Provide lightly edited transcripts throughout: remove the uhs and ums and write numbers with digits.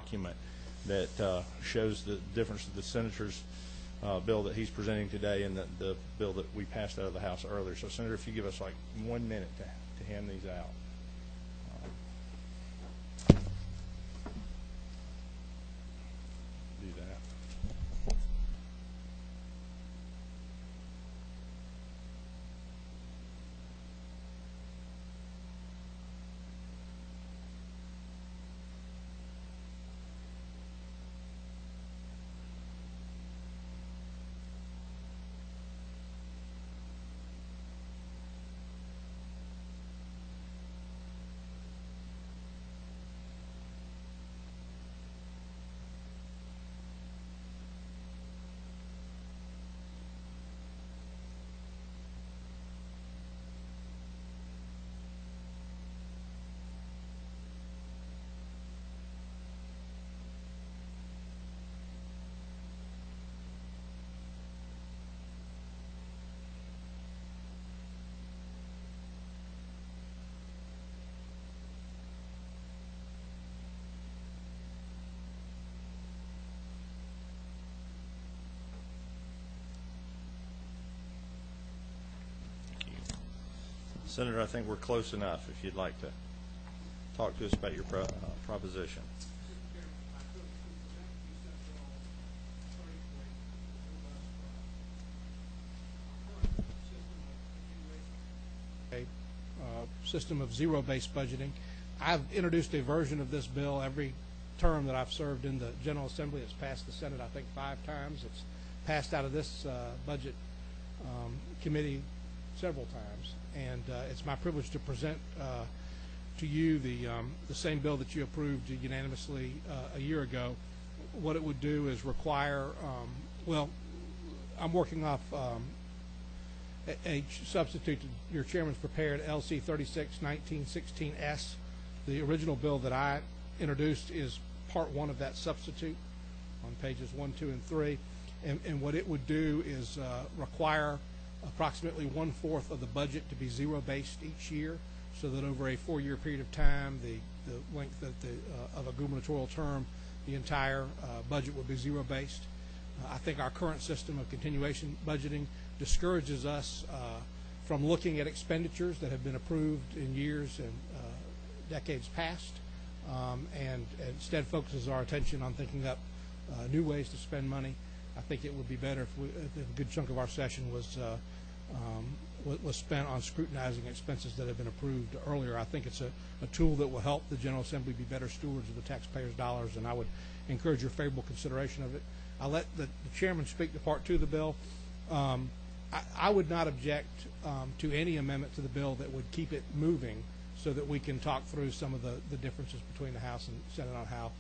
document that shows the difference of the senator's bill that he's presenting today and the bill that we passed out of the House earlier. So, Senator, if you give us like 1 minute to hand these out. Do that. Senator, I think we're close enough if you'd like to talk to us about your proposition. A system of zero-based budgeting. I've introduced a version of this bill every term that I've served in the General Assembly. It's passed the Senate, I think, 5 times. It's passed out of this budget committee several times, and it's my privilege to present to you the same bill that you approved unanimously a year ago. What it would do is require, well, I'm working off a substitute your chairman's prepared LC 36-1916S. The original bill that I introduced is part 1 of that substitute on pages 1, 2, and 3, and what it would do is require approximately 1/4 of the budget to be zero-based each year, so that over a 4-year period of time, the length of a gubernatorial term, the entire budget would be zero-based. I think our current system of continuation budgeting discourages us from looking at expenditures that have been approved in years and decades past, and instead focuses our attention on thinking up new ways to spend money. I think it would be better if a good chunk of our session was spent on scrutinizing expenses that have been approved earlier. I think it's a tool that will help the General Assembly be better stewards of the taxpayers' dollars, and I would encourage your favorable consideration of it. I'll let the chairman speak to part 2 of the bill. I would not object to any amendment to the bill that would keep it moving so that we can talk through some of the differences between the House and Senate on how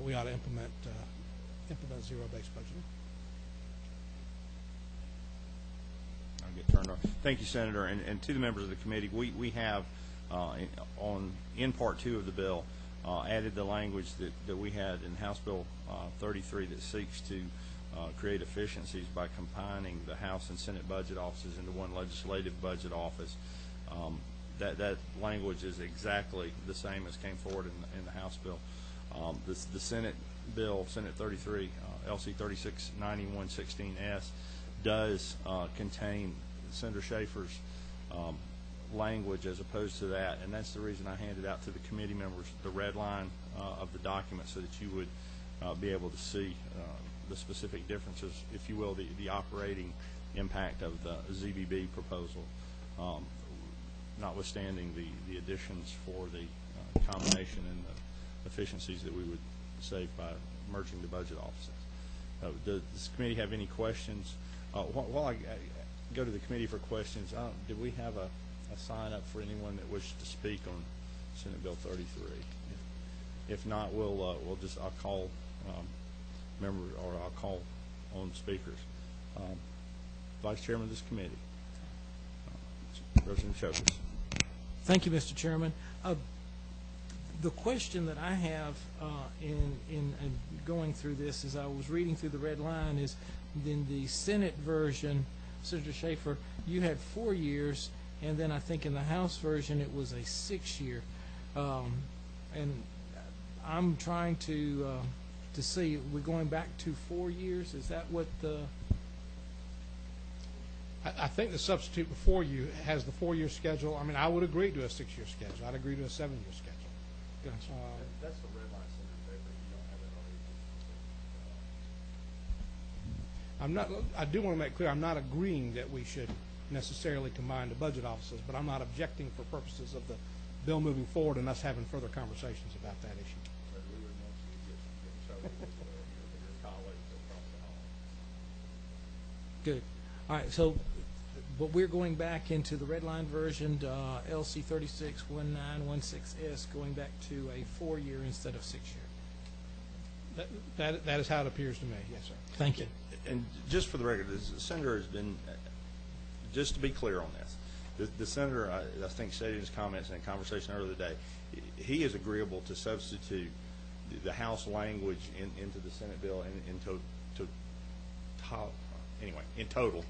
we ought to implement zero-based budgeting. I'll get turned on. Thank you, Senator, and to the members of the committee, we have in part 2 of the bill added the language that we had in House Bill 33 that seeks to create efficiencies by combining the House and Senate budget offices into one legislative budget office. That language is exactly the same as came forward in the House bill. The Senate bill, Senate 33, LC 36-9116S, does contain Senator Schaefer's language as opposed to that, and that's the reason I handed out to the committee members the red line of the document so that you would be able to see the specific differences, if you will, the operating impact of the ZBB proposal, notwithstanding the additions for the combination and the efficiencies that we would save by merging the budget offices. Does this committee have any questions? While I go to the committee for questions, did we have a sign up for anyone that wished to speak on Senate Bill 33? If not, I'll call I'll call on speakers. Vice Chairman of this committee, President Chokers. Thank you, Mr. Chairman. The question that I have in going through this, as I was reading through the red line, is in the Senate version, Senator Schaefer, you had 4 years, and then I think in the House version it was a 6-year. And I'm trying to see, we're going back to 4 years, is that what the? I think the substitute before you has the 4-year schedule. I mean, I would agree to a 6-year schedule. I'd agree to a 7-year schedule. Gotcha. That's the red line center paper. You don't have that already. I do want to make clear, I'm not agreeing that we should necessarily combine the budget offices, but I'm not objecting for purposes of the bill moving forward and us having further conversations about that issue. But we would want you to get started with your colleagues across the hall. Good. All right, so, but we're going back into the red line version, LC 361916S, going back to a 4-year instead of 6-year. That is how it appears to me, yes, sir. Thank you. And just for the record, the senator has been, just to be clear on this, the senator, I think, stated in his comments in a conversation earlier today, he is agreeable to substitute the House language into the Senate bill in total.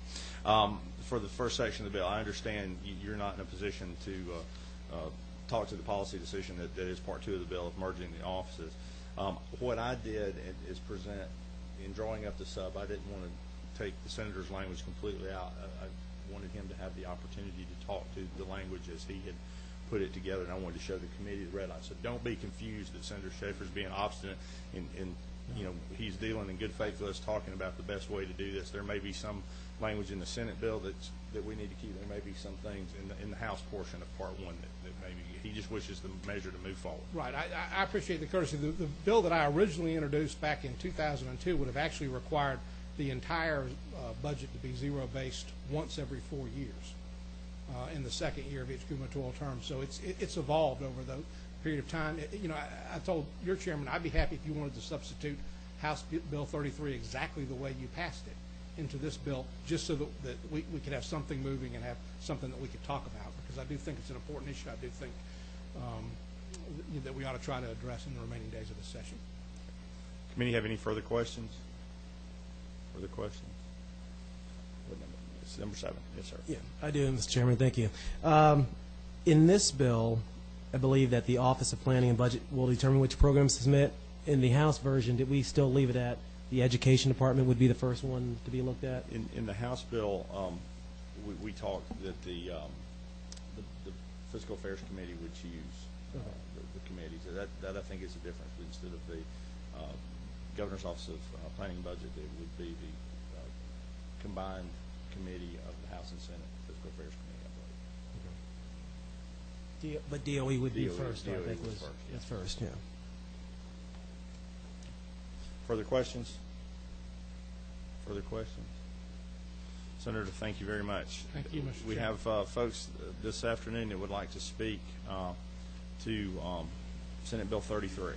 For the first section of the bill, I understand you're not in a position to talk to the policy decision that is part 2 of the bill of merging the offices. What I did is present, in drawing up the sub, I didn't want to take the senator's language completely out. I wanted him to have the opportunity to talk to the language as he had put it together, and I wanted to show the committee the red line. So don't be confused that Senator Schaefer's being obstinate in he's dealing in good faith with us, talking about the best way to do this. There may be some language in the Senate bill that we need to keep. There may be some things in the House portion of Part 1 that maybe he just wishes the measure to move forward. Right. I appreciate the courtesy. The bill that I originally introduced back in 2002 would have actually required the entire budget to be zero-based once every 4 years in the second year of each gubernatorial term. So it's evolved over the period of time. I told your chairman I'd be happy if you wanted to substitute House Bill 33 exactly the way you passed it into this bill, just so that we could have something moving and have something that we could talk about, because I do think it's an important issue. I do think that we ought to try to address in the remaining days of this session. Committee have any further questions? Further questions? What number? It's number 7. Yes, sir. Yeah, I do, Mr. Chairman. Thank you. In this bill, I believe that the Office of Planning and Budget will determine which programs to submit. In the House version, did we still leave it at the Education Department would be the first one to be looked at? In the House bill, we talked that the Fiscal Affairs Committee would choose the committees. That I think is a difference. Instead of the Governor's Office of Planning and Budget, it would be the combined committee of the House and Senate Fiscal Affairs Committee, I believe. But DOE would be DOE first, I think was first, yeah. That's first, yeah. Further questions? Further questions? Senator, thank you very much. Thank you, Mr. We Chairman. have folks this afternoon that would like to speak to Senate Bill 33.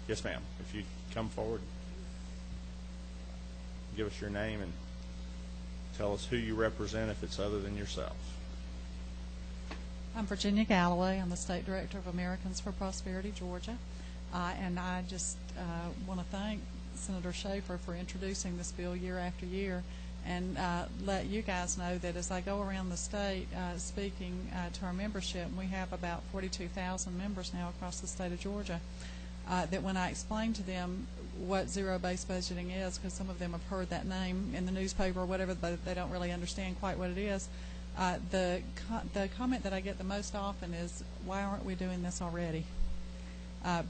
Yes, ma'am. If you come forward, give us your name and tell us who you represent if it's other than yourself. I'm Virginia Galloway. I'm the State Director of Americans for Prosperity, Georgia. And I just want to thank Senator Schaefer for introducing this bill year after year, and let you guys know that as I go around the state speaking to our membership, and we have about 42,000 members now across the state of Georgia, that when I explain to them what zero-based budgeting is, because some of them have heard that name in the newspaper or whatever, but they don't really understand quite what it is, the comment that I get the most often is, why aren't we doing this already?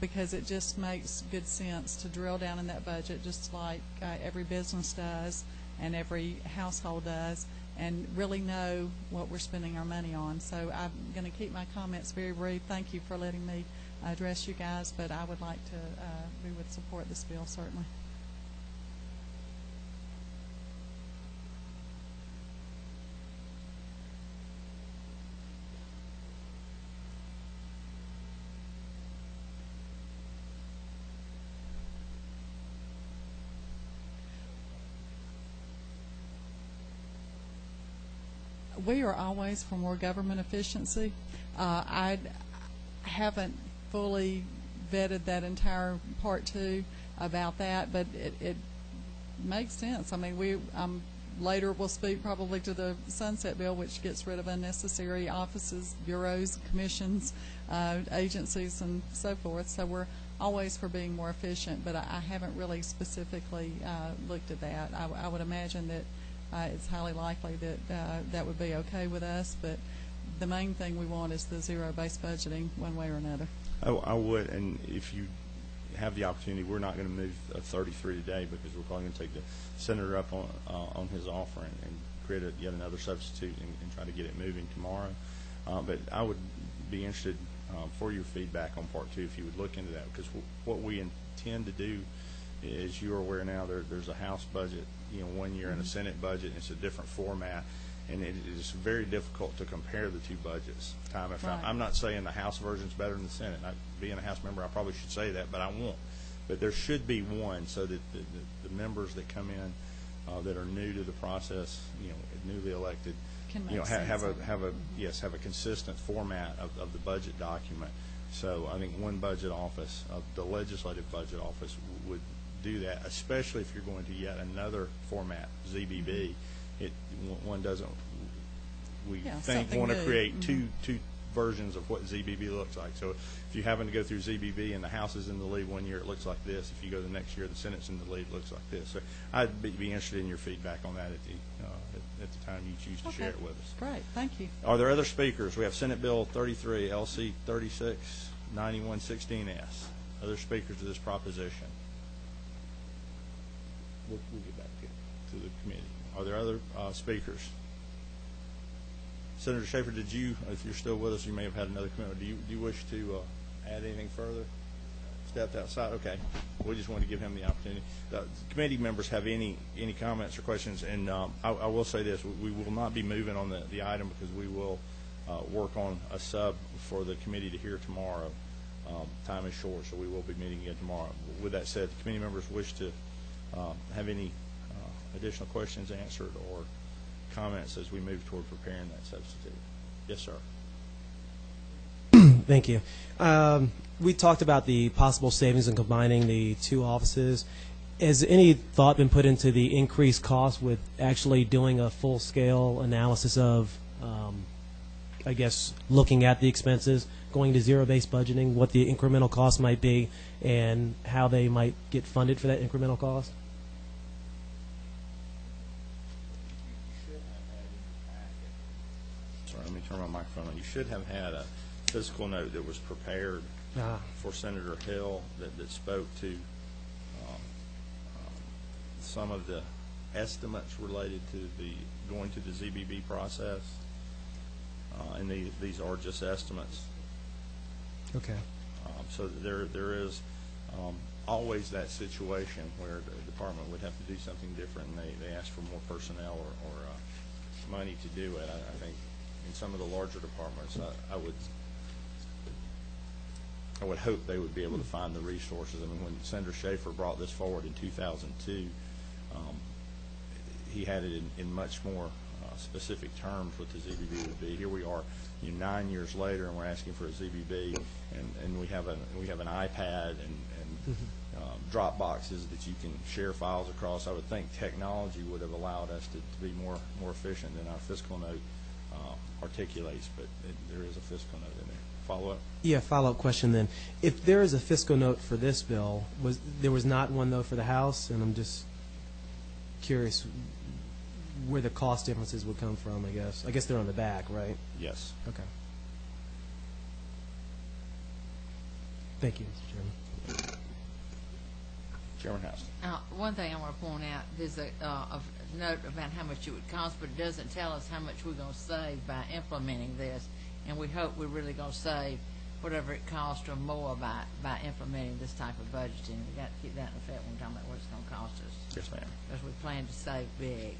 Because it just makes good sense to drill down in that budget, just like every business does and every household does, and really know what we're spending our money on. So I'm going to keep my comments very brief. Thank you for letting me address you guys, but I would like to, we would support this bill, certainly. We are always for more government efficiency. I haven't fully vetted that entire Part 2 about that, but it makes sense. I mean, later we'll speak probably to the Sunset Bill, which gets rid of unnecessary offices, bureaus, commissions, agencies, and so forth. So we're always for being more efficient, but I haven't really specifically looked at that. I would imagine that it's highly likely that that would be okay with us, but the main thing we want is the zero-based budgeting one way or another. I would, and if you have the opportunity, we're not going to move 33 today because we're probably going to take the senator up on his offer and create yet another substitute and try to get it moving tomorrow. But I would be interested for your feedback on part two if you would look into that, because what we intend to do, as you are aware now, there's a House budget, 1 year, and a Senate budget, and it's a different format. And it is very difficult to compare the two budgets time after time. Right. I'm not saying the House version is better than the Senate. Being a House member, I probably should say that, but I won't. But there should be one so that the members that come in that are new to the process, newly elected, Can make have sense of it. a consistent format of the budget document. So I think one budget office, the legislative budget office, would do that, especially if you're going to yet another format, ZBB. One doesn't, we think, something want to new. create two versions of what ZBB looks like. So if you happen to go through ZBB and the House is in the lead 1 year, it looks like this. If you go the next year, the Senate's in the lead, it looks like this. So I'd be interested in your feedback on that at the time you choose to share it with us. Great, thank you. Are there other speakers? We have Senate Bill 33, LC 36, 9116S. Other speakers to this proposition? We'll get back to the committee. Are there other speakers? Senator Schaefer, did you, if you're still with us, you may have had another commitment. Do you wish to add anything further? Stepped outside? Okay. We just wanted to give him the opportunity. Committee members have any comments or questions? And I will say this, we will not be moving on the item because we will work on a sub for the committee to hear tomorrow. Time is short, so we will be meeting again tomorrow. With that said, the committee members wish to have any additional questions answered or comments as we move toward preparing that substitute. Yes, sir. Thank you. We talked about the possible savings in combining the two offices. Has any thought been put into the increased cost with actually doing a full-scale analysis of, I guess, looking at the expenses, going to zero-based budgeting, what the incremental cost might be, and how they might get funded for that incremental cost? Sorry, let me turn my microphone on. You should have had a fiscal note that was prepared for Senator Hill that spoke to some of the estimates related to going to the ZBB process, and these are just estimates. Okay. So there is always that situation where the department would have to do something different, and they ask for more personnel or money to do it. I think in some of the larger departments, I would hope they would be able to find the resources. I mean, when Senator Schaefer brought this forward in 2002, he had it in much more specific terms what the ZBB would be. Here we are, 9 years later, and we're asking for a ZBB, and we have an iPad and drop boxes that you can share files across. I would think technology would have allowed us to be more efficient than our fiscal note articulates, but there is a fiscal note in there. Follow up? Yeah, follow-up question then. If there is a fiscal note for this bill, there was not one, though, for the House, and I'm just curious where the cost differences would come from, I guess. I guess they're on the back, right? Yes. Okay. Thank you, Mr. Chairman. Chairman House. One thing I want to point out, there's a note about how much it would cost, but it doesn't tell us how much we're going to save by implementing this. And we hope we're really going to save whatever it costs or more by implementing this type of budgeting. We've got to keep that in effect when we're talking about what it's going to cost us. Yes, ma'am. Because we plan to save big.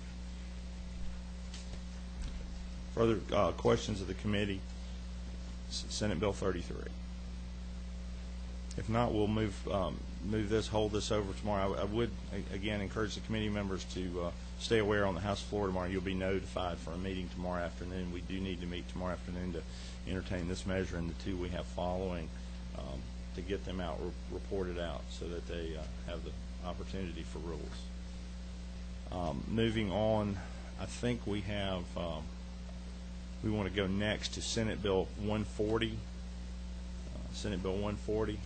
Further questions of the committee? Senate Bill 33. If not, we'll hold this over tomorrow. I would, again, encourage the committee members to stay aware on the House floor tomorrow. You'll be notified for a meeting tomorrow afternoon. We do need to meet tomorrow afternoon to entertain this measure and the two we have following to get them out, reported out, so that they have the opportunity for rules. Moving on, I think we have, we want to go next to Senate Bill 140. Senate Bill 140.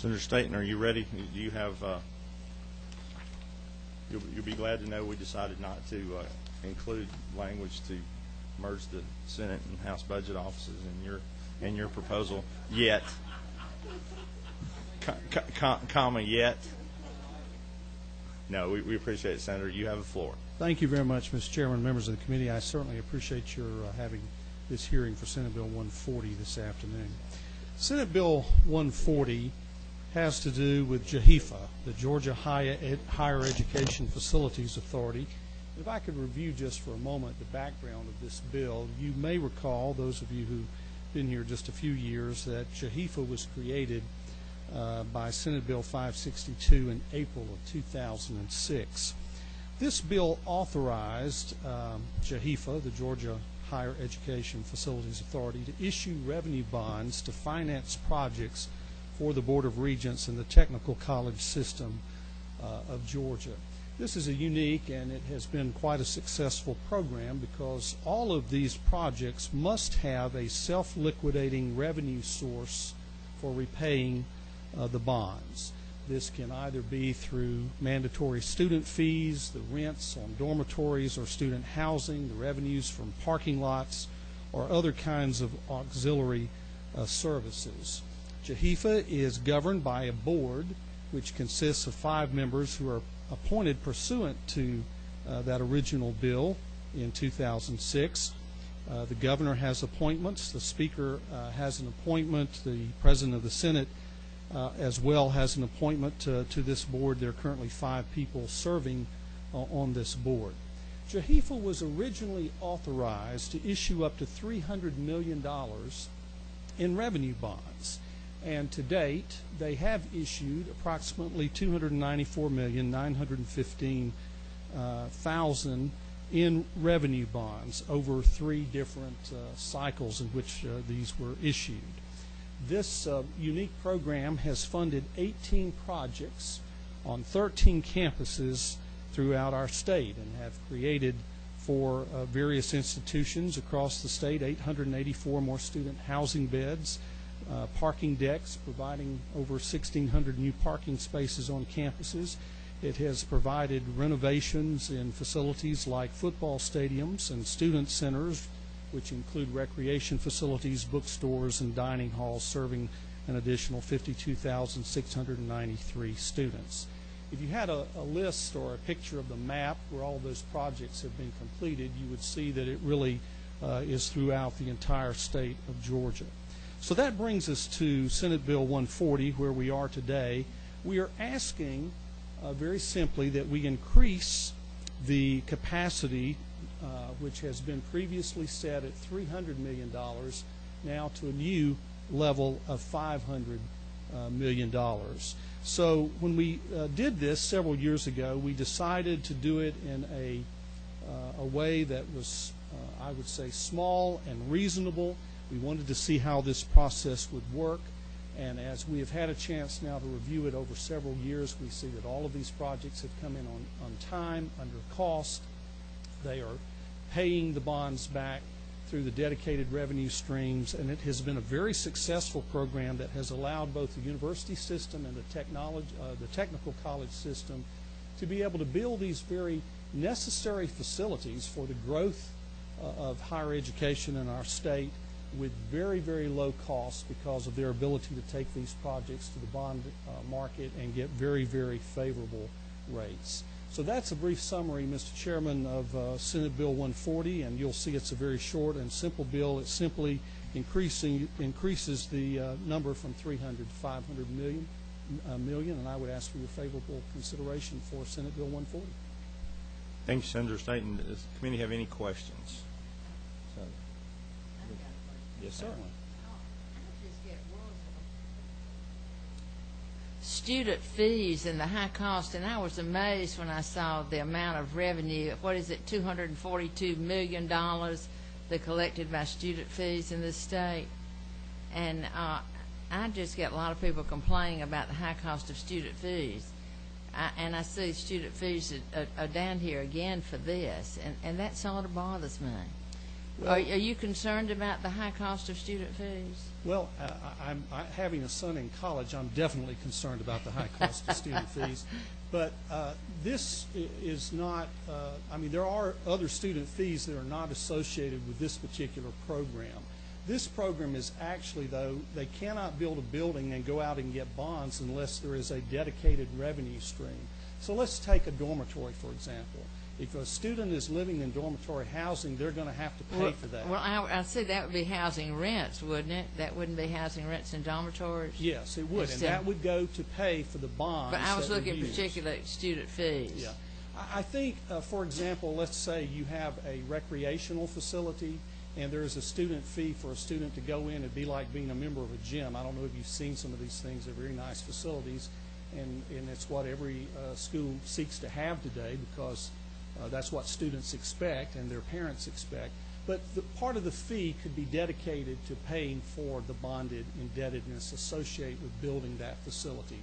Senator Staten, are you ready? Do you have, you'll be glad to know we decided not to include language to merge the Senate and House budget offices in your proposal yet. Comma yet. No, we appreciate it, Senator. You have the floor. Thank you very much, Mr. Chairman, members of the committee. I certainly appreciate your having this hearing for Senate Bill 140 this afternoon. Senate Bill 140 has to do with JHEFA, the Georgia Higher Education Facilities Authority. If I could review just for a moment the background of this bill, you may recall, those of you who've been here just a few years, that JHEFA was created by Senate Bill 562 in April of 2006. This bill authorized JHEFA, the Georgia Higher Education Facilities Authority, to issue revenue bonds to finance projects for the Board of Regents and the technical college system of Georgia. This is a unique, and it has been quite a successful program, because all of these projects must have a self-liquidating revenue source for repaying the bonds. This can either be through mandatory student fees, the rents on dormitories or student housing, the revenues from parking lots, or other kinds of auxiliary services. JHEFA is governed by a board which consists of 5 members who are appointed pursuant to that original bill in 2006. The governor has appointments, the speaker has an appointment, the president of the Senate as well has an appointment to this board. There are currently 5 people serving on this board. JHEFA was originally authorized to issue up to $300 million in revenue bonds, and to date they have issued approximately $294,915,000 in revenue bonds over 3 different cycles in which these were issued. This unique program has funded 18 projects on 13 campuses throughout our state, and have created for various institutions across the state 884 more student housing beds, parking decks, providing over 1,600 new parking spaces on campuses. It has provided renovations in facilities like football stadiums and student centers, which include recreation facilities, bookstores, and dining halls, serving an additional 52,693 students. If you had a list or a picture of the map where all those projects have been completed, you would see that it really is throughout the entire state of Georgia. So that brings us to Senate Bill 140, where we are today. We are asking very simply that we increase the capacity, which has been previously set at $300 million, now to a new level of $500 million. So when we did this several years ago, we decided to do it in a way that was, I would say, small and reasonable. We wanted to see how this process would work, and as we have had a chance now to review it over several years, we see that all of these projects have come in on time, under cost. They are paying the bonds back through the dedicated revenue streams, and it has been a very successful program that has allowed both the university system and the technical college system to be able to build these very necessary facilities for the growth of higher education in our state with very, very low costs, because of their ability to take these projects to the bond market and get very, very favorable rates. So that's a brief summary, Mr. Chairman, of Senate Bill 140, and you'll see it's a very short and simple bill. It simply increases the number from 300 to 500 million, and I would ask for your favorable consideration for Senate Bill 140. Thank you, Senator Staten. Does the committee have any questions? Yes, sir. Student fees and the high cost, and I was amazed when I saw the amount of revenue. What is it, $242 million they collected by student fees in this state? And I just get a lot of people complaining about the high cost of student fees. And I see student fees are down here again for this, and that sort of bothers me. Are you concerned about the high cost of student fees? Well, having a son in college, I'm definitely concerned about the high cost of student fees. But this is not, I mean, there are other student fees that are not associated with this particular program. This program is actually, though, they cannot build a building and go out and get bonds unless there is a dedicated revenue stream. So let's take a dormitory, for example. If a student is living in dormitory housing, they're going to have to pay for that. Well, I see that would be housing rents, wouldn't it? That wouldn't be housing rents in dormitories? Yes, it would, and that would go to pay for the bonds. But I was looking particularly at student fees. Yeah. I think, for example, let's say you have a recreational facility, and there is a student fee for a student to go in. It'd be like being a member of a gym. I don't know if you've seen some of these things. They're very nice facilities, and it's what every school seeks to have today because that's what students expect and their parents expect. But part of the fee could be dedicated to paying for the bonded indebtedness associated with building that facility.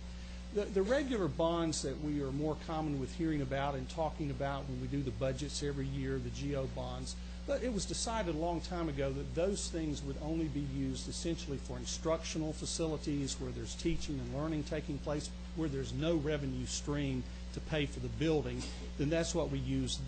The regular bonds that we are more common with hearing about and talking about when we do the budgets every year, the GO bonds, but it was decided a long time ago that those things would only be used essentially for instructional facilities where there's teaching and learning taking place, where there's no revenue stream to pay for the building. Then that's what we use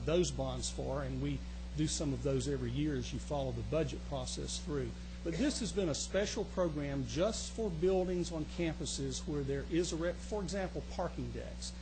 those bonds for, and we do some of those every year as you follow the budget process through. But this has been a special program just for buildings on campuses where there is for example, parking decks.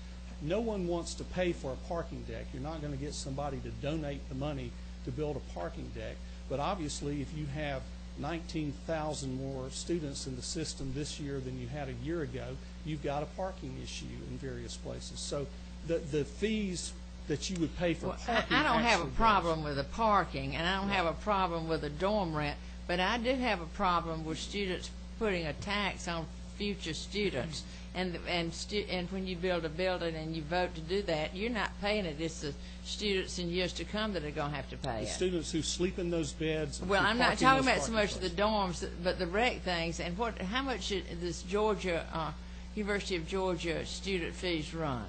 No one wants to pay for a parking deck. You're not going to get somebody to donate the money to build a parking deck. But obviously, if you have 19,000 more students in the system this year than you had a year ago, you've got a parking issue in various places. So the fees that you would pay for parking. I don't have a problem with the parking, and I don't have a problem with the dorm rent, but I do have a problem with students putting a tax on future students. And when you build a building and you vote to do that, you're not paying it. It's the students in years to come that are going to have to pay it. The students who sleep in those beds. Well, I'm not talking about so much of the dorms, but the rec things. And how much this University of Georgia student fees run?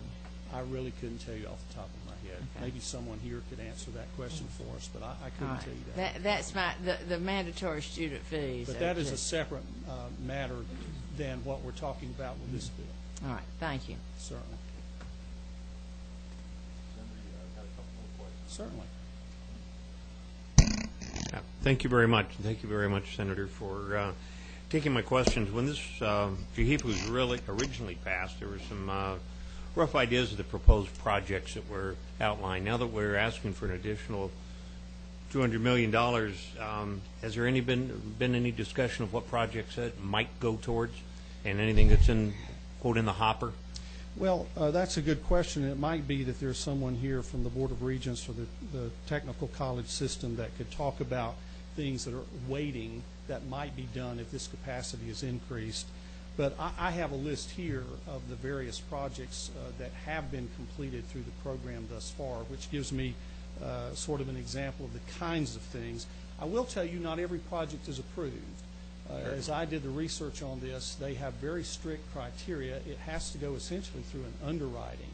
I really couldn't tell you off the top of my head. Okay. Maybe someone here could answer that question for us, but I couldn't tell you that. That's the mandatory student fees. But that is a separate matter than what we're talking about with this bill. All right, thank you. Certainly. Certainly. Thank you very much. Thank you very much, Senator, for taking my questions. When this GHEAP was really originally passed, there were some rough ideas of the proposed projects that were outlined. Now that we're asking for an additional $200 million, has there been any discussion of what projects that might go towards, and anything that's in, quote, in the hopper? Well, that's a good question. It might be that there's someone here from the Board of Regents or the technical college system that could talk about things that are waiting that might be done if this capacity is increased. But I have a list here of the various projects that have been completed through the program thus far, which gives me sort of an example of the kinds of things. I will tell you not every project is approved. As I did the research on this, they have very strict criteria. It has to go essentially through an underwriting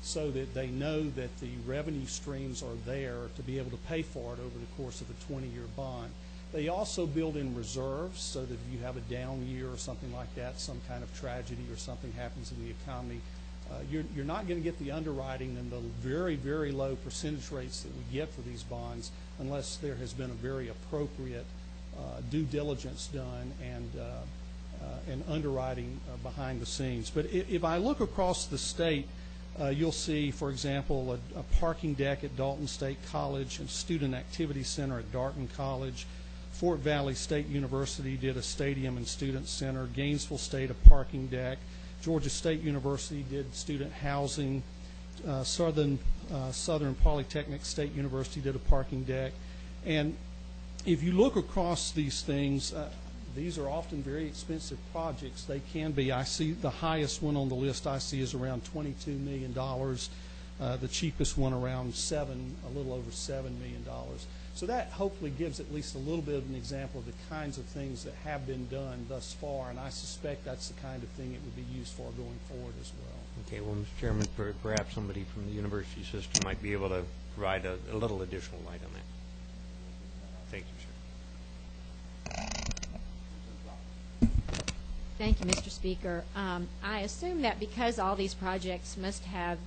so that they know that the revenue streams are there to be able to pay for it over the course of a 20-year bond. They also build in reserves so that if you have a down year or something like that, some kind of tragedy or something happens in the economy, you're not going to get the underwriting and the very, very low percentage rates that we get for these bonds unless there has been a very appropriate due diligence done and underwriting behind the scenes. But if I look across the state, you'll see, for example, a parking deck at Dalton State College and Student Activity Center at Darton College. Fort Valley State University did a stadium and student center. Gainesville State, a parking deck. Georgia State University did student housing. Southern Polytechnic State University did a parking deck. And if you look across these things, these are often very expensive projects. They can be. I see the highest one on the list I see is around $22 million. The cheapest one around a little over $7 million. So that hopefully gives at least a little bit of an example of the kinds of things that have been done thus far, and I suspect that's the kind of thing it would be used for going forward as well. Okay, well, Mr. Chairman, perhaps somebody from the university system might be able to provide a little additional light on that. Thank you, sir. Thank you, Mr. Speaker. I assume that because all these projects must have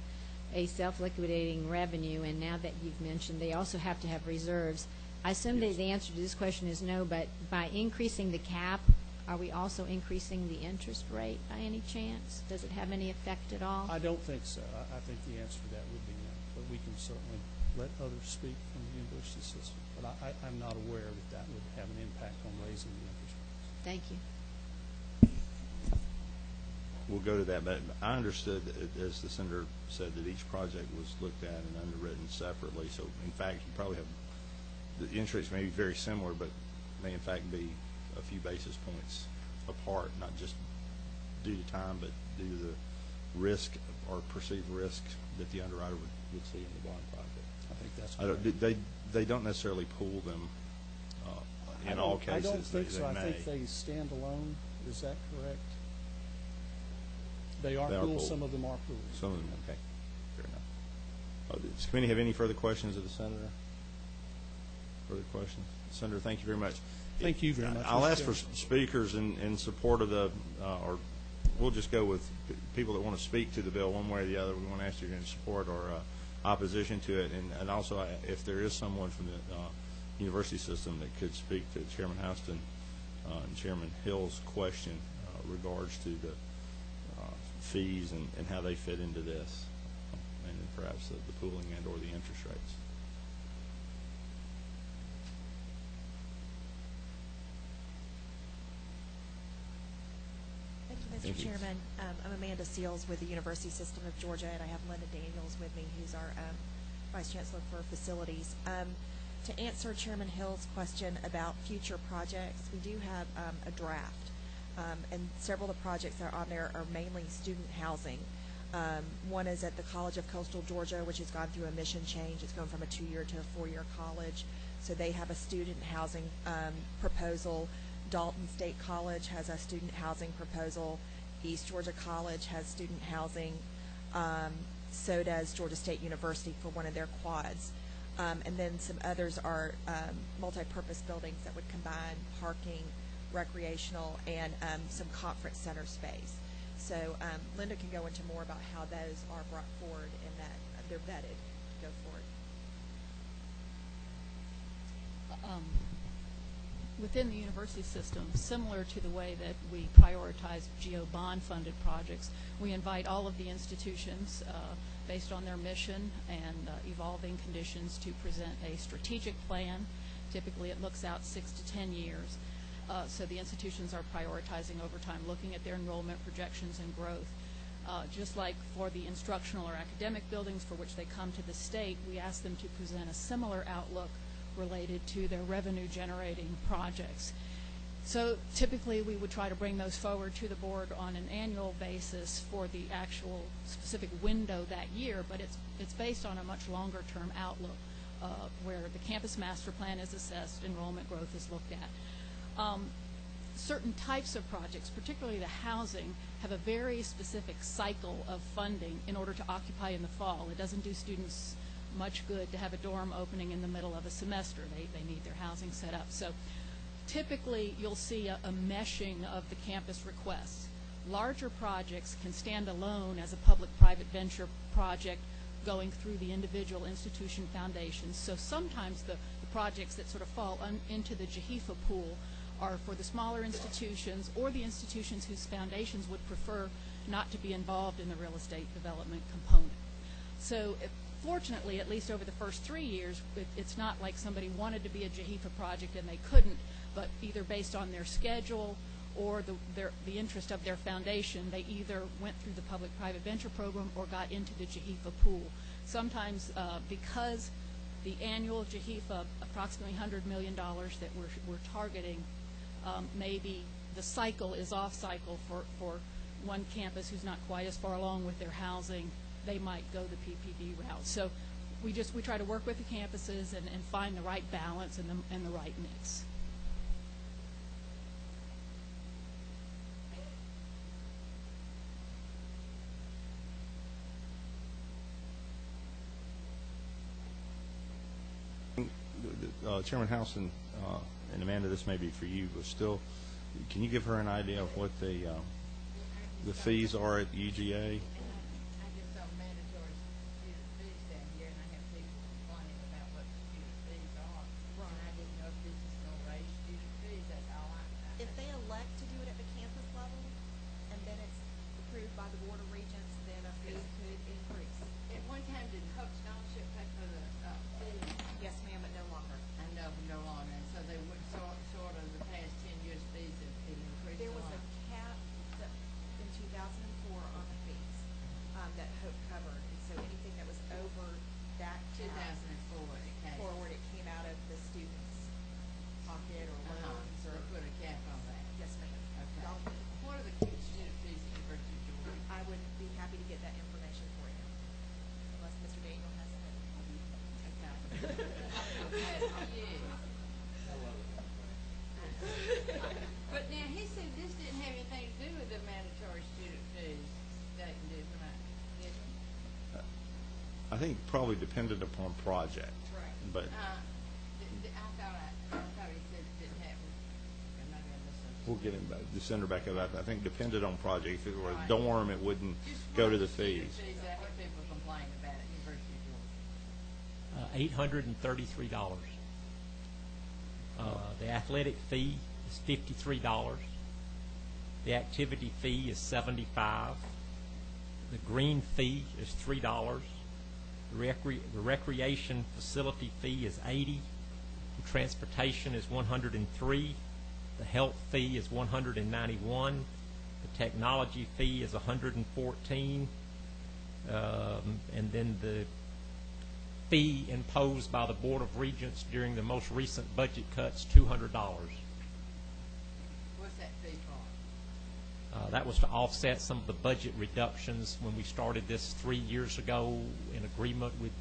a self-liquidating revenue, and now that you've mentioned they also have to have reserves, I assume that the answer to this question is no, but by increasing the cap, are we also increasing the interest rate by any chance? Does it have any effect at all? I don't think so. I think the answer to that would be no, but we can certainly let others speak from the university system. But I'm not aware that that would have an impact on raising the interest rates. Thank you. We'll go to that, but I understood, as the senator said, that each project was looked at and underwritten separately. So, in fact, you probably have the interest rates may be very similar, but may in fact be a few basis points apart, not just due to time, but due to the risk or perceived risk that the underwriter would see in the bond project. I think that's correct. They don't necessarily pool them in all cases. I don't think so. They I may. think they stand alone. Is that correct? They are They are pooled. pooled. Some of them are pooled. Some of them, okay. Fair enough. Does the committee have any further questions of the senator? Further questions? Senator, thank you very much. Thank you very much. I'll Mr. ask for Chairman. speakers in support of the, or we'll just go with people that want to speak to the bill one way or the other. We want to ask you in support or opposition to it. And also, if there is someone from the university system that could speak to Chairman Houston and Chairman Hill's question regards to the fees and how they fit into this, and then perhaps the pooling and or the interest rates. Thank you, Thank Mr. you. Chairman. I'm Amanda Seals with the University System of Georgia, and I have Linda Daniels with me, who's our Vice Chancellor for Facilities. To answer Chairman Hill's question about future projects, we do have a draft, and several of the projects that are on there are mainly student housing. One is at the College of Coastal Georgia, which has gone through a mission change. It's going from a 2-year to a 4-year college, so they have a student housing proposal. Dalton State College has a student housing proposal. East Georgia College has student housing. So does Georgia State University for one of their quads. And then some others are multi-purpose buildings that would combine parking, recreational, and some conference center space. So Linda can go into more about how those are brought forward and that they're vetted to go forward. Within the university system, similar to the way that we prioritize GO bond funded projects, we invite all of the institutions based on their mission and evolving conditions to present a strategic plan. Typically it looks out 6 to 10 years. So the institutions are prioritizing over time, looking at their enrollment projections and growth. Just like for the instructional or academic buildings for which they come to the state, we ask them to present a similar outlook related to their revenue generating projects. So typically we would try to bring those forward to the board on an annual basis for the actual specific window that year, but it's based on a much longer term outlook where the campus master plan is assessed, enrollment growth is looked at. Certain types of projects, particularly the housing, have a very specific cycle of funding in order to occupy in the fall. It doesn't do students much good to have a dorm opening in the middle of a semester. They need their housing set up. So typically you'll see a meshing of the campus requests. Larger projects can stand alone as a public-private venture project going through the individual institution foundations. So sometimes the projects that sort of fall into the JHEFA pool are for the smaller institutions or the institutions whose foundations would prefer not to be involved in the real estate development component. So fortunately, at least over the first 3 years, it's not like somebody wanted to be a JHEFA project and they couldn't, but either based on their schedule or the interest of their foundation, they either went through the public-private venture program or got into the JHEFA pool. Sometimes because the annual JHEFA, approximately $100 million that we're targeting, maybe the cycle is off cycle for one campus who's not quite as far along with their housing. They might go the PPP route. So we try to work with the campuses and find the right balance and the right mix. Chairman Houston and Amanda, this may be for you, but still, can you give her an idea of what the fees are at UGA? I just saw mandatory student fees down here, and I have people complaining about what the student fees are. And I didn't know if this is gonna raise student fees, that's all I. If they elect to do it at the campus level, and then it's approved by the Board of Regents, then a fee could increase. At one time, did Hope Scholarship pay for the fee? Yes, ma'am, but no longer. I know, no longer, and so they would sort of the past 10 years fees have increased There a was a lot. cap that, in 2004 on the fees, that Hope covered, and so anything that was over that cap 2004 it came. forward, it came out of the student's pocket or loans So or. they put a cap on that. Yes, ma'am. Okay. Y'all- What are the student fees at University of Georgia? I would be happy to get that information for you, unless Mr. Daniel has it. But now, he said this didn't have anything to do with the mandatory student fees, that did not, did it? I think probably dependent upon project. Right. But I thought he said it didn't have, okay, maybe I misunderstood. we'll get him back, to send her back up. I think depended on project. If it were a Right. dorm, it wouldn't Just go what to are the fees. student fees, I hear people complain about at University of Georgia. $833. The athletic fee is $53. The activity fee is $75. The green fee is $3. The recreation facility fee is $80. The transportation is $103. The health fee is $191. The technology fee is $114. And then the fee imposed by the Board of Regents during the most recent budget cuts, $200. What's that fee for? That was to offset some of the budget reductions when we started this 3 years ago in agreement with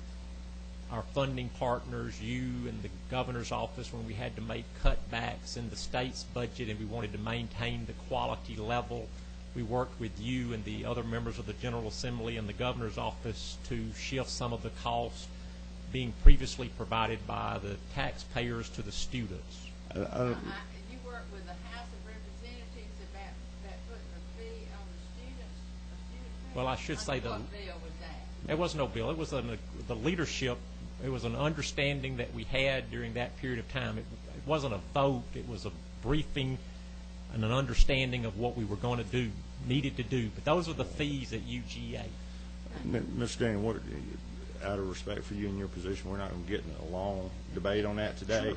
our funding partners, you and the governor's office, when we had to make cutbacks in the state's budget and we wanted to maintain the quality level. We worked with you and the other members of the General Assembly and the governor's office to shift some of the costs being previously provided by the taxpayers to the students. You work with the House of Representatives about putting a fee on the students, a student fee? Well, I should say Under the- what bill was that? There was no bill. It was the leadership. It was an understanding that we had during that period of time. It wasn't a vote. It was a briefing and an understanding of what we were going to do, needed to do. But those are the fees at UGA. Mr. Daniel, out of respect for you and your position, we're not going to get in a long debate on that today.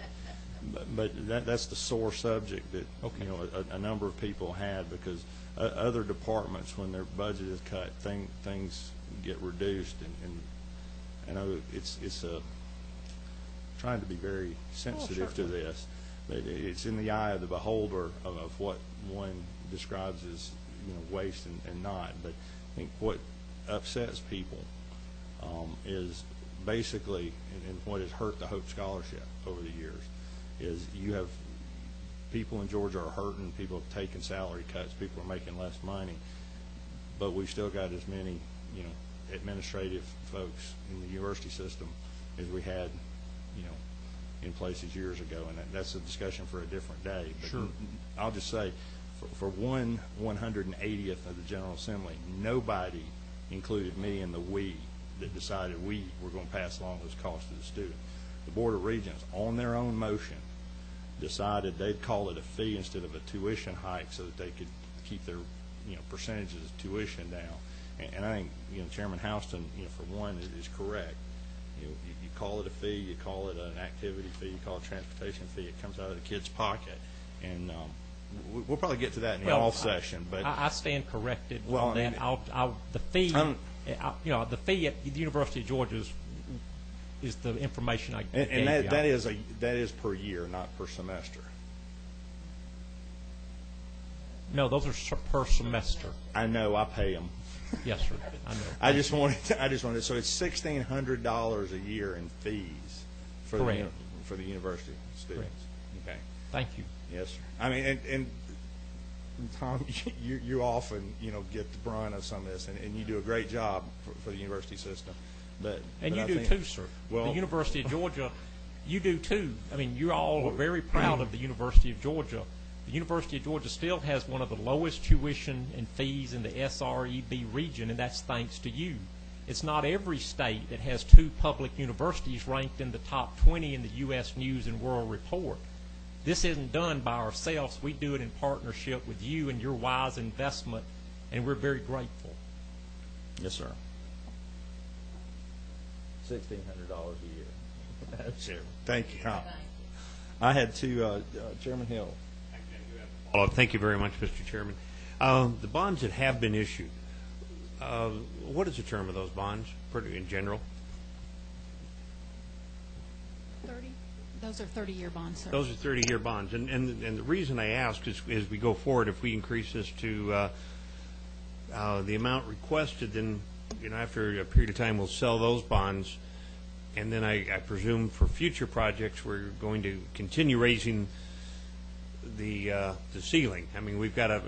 But that's the sore subject that Okay. a number of people had, because other departments, when their budget is cut, things get reduced, and I know it's trying to be very sensitive to this, but it's in the eye of the beholder of what one describes as waste and not. But I think what upsets people is basically, and what has hurt the Hope Scholarship over the years, is you have people in Georgia are hurting, people have taken salary cuts, people are making less money, but we've still got as many administrative folks in the university system as we had in places years ago, and that's a discussion for a different day. But Sure. I'll just say, for 1/180th of the General Assembly, nobody included me in the we that decided we were going to pass along those costs to the student. The Board of Regents, on their own motion, decided they'd call it a fee instead of a tuition hike so that they could keep their percentages of tuition down. And I think Chairman Houston, for one, is correct. You call it a fee, you call it an activity fee, you call it a transportation fee. It comes out of the kid's pocket, and we'll probably get to that in the off session. But I stand corrected Well, on I mean, that. The fee, the fee at the University of Georgia is the information I gave and you. that is per year, not per semester. No, those are per semester. I know, I pay them. Yes, sir. I know. I just wanted. So it's $1,600 a year in fees for Correct. for the university students. Okay. Thank you. Yes, sir. I mean, and Tom, you often get the brunt of some of this, and you do a great job for the university system. But And I you do think- too, sir. Well, the University of Georgia You do too. I mean, you all are very proud of the University of Georgia. The University of Georgia still has one of the lowest tuition and fees in the SREB region, and that's thanks to you. It's not every state that has 2 public universities ranked in the top 20 in the U.S. News and World Report. This isn't done by ourselves. We do it in partnership with you and your wise investment, and we're very grateful. Yes, sir. $1,600 a year. Sure. Thank you. I had two, Chairman Hill. Thank you very much, Mr. Chairman. The bonds that have been issued, what is the term of those bonds in general? 30? Those are 30-year bonds, sir. Those are 30-year bonds. And the reason I ask is as we go forward, if we increase this to the amount requested, then after a period of time we'll sell those bonds. And then I presume for future projects we're going to continue raising the ceiling. I mean, we've got a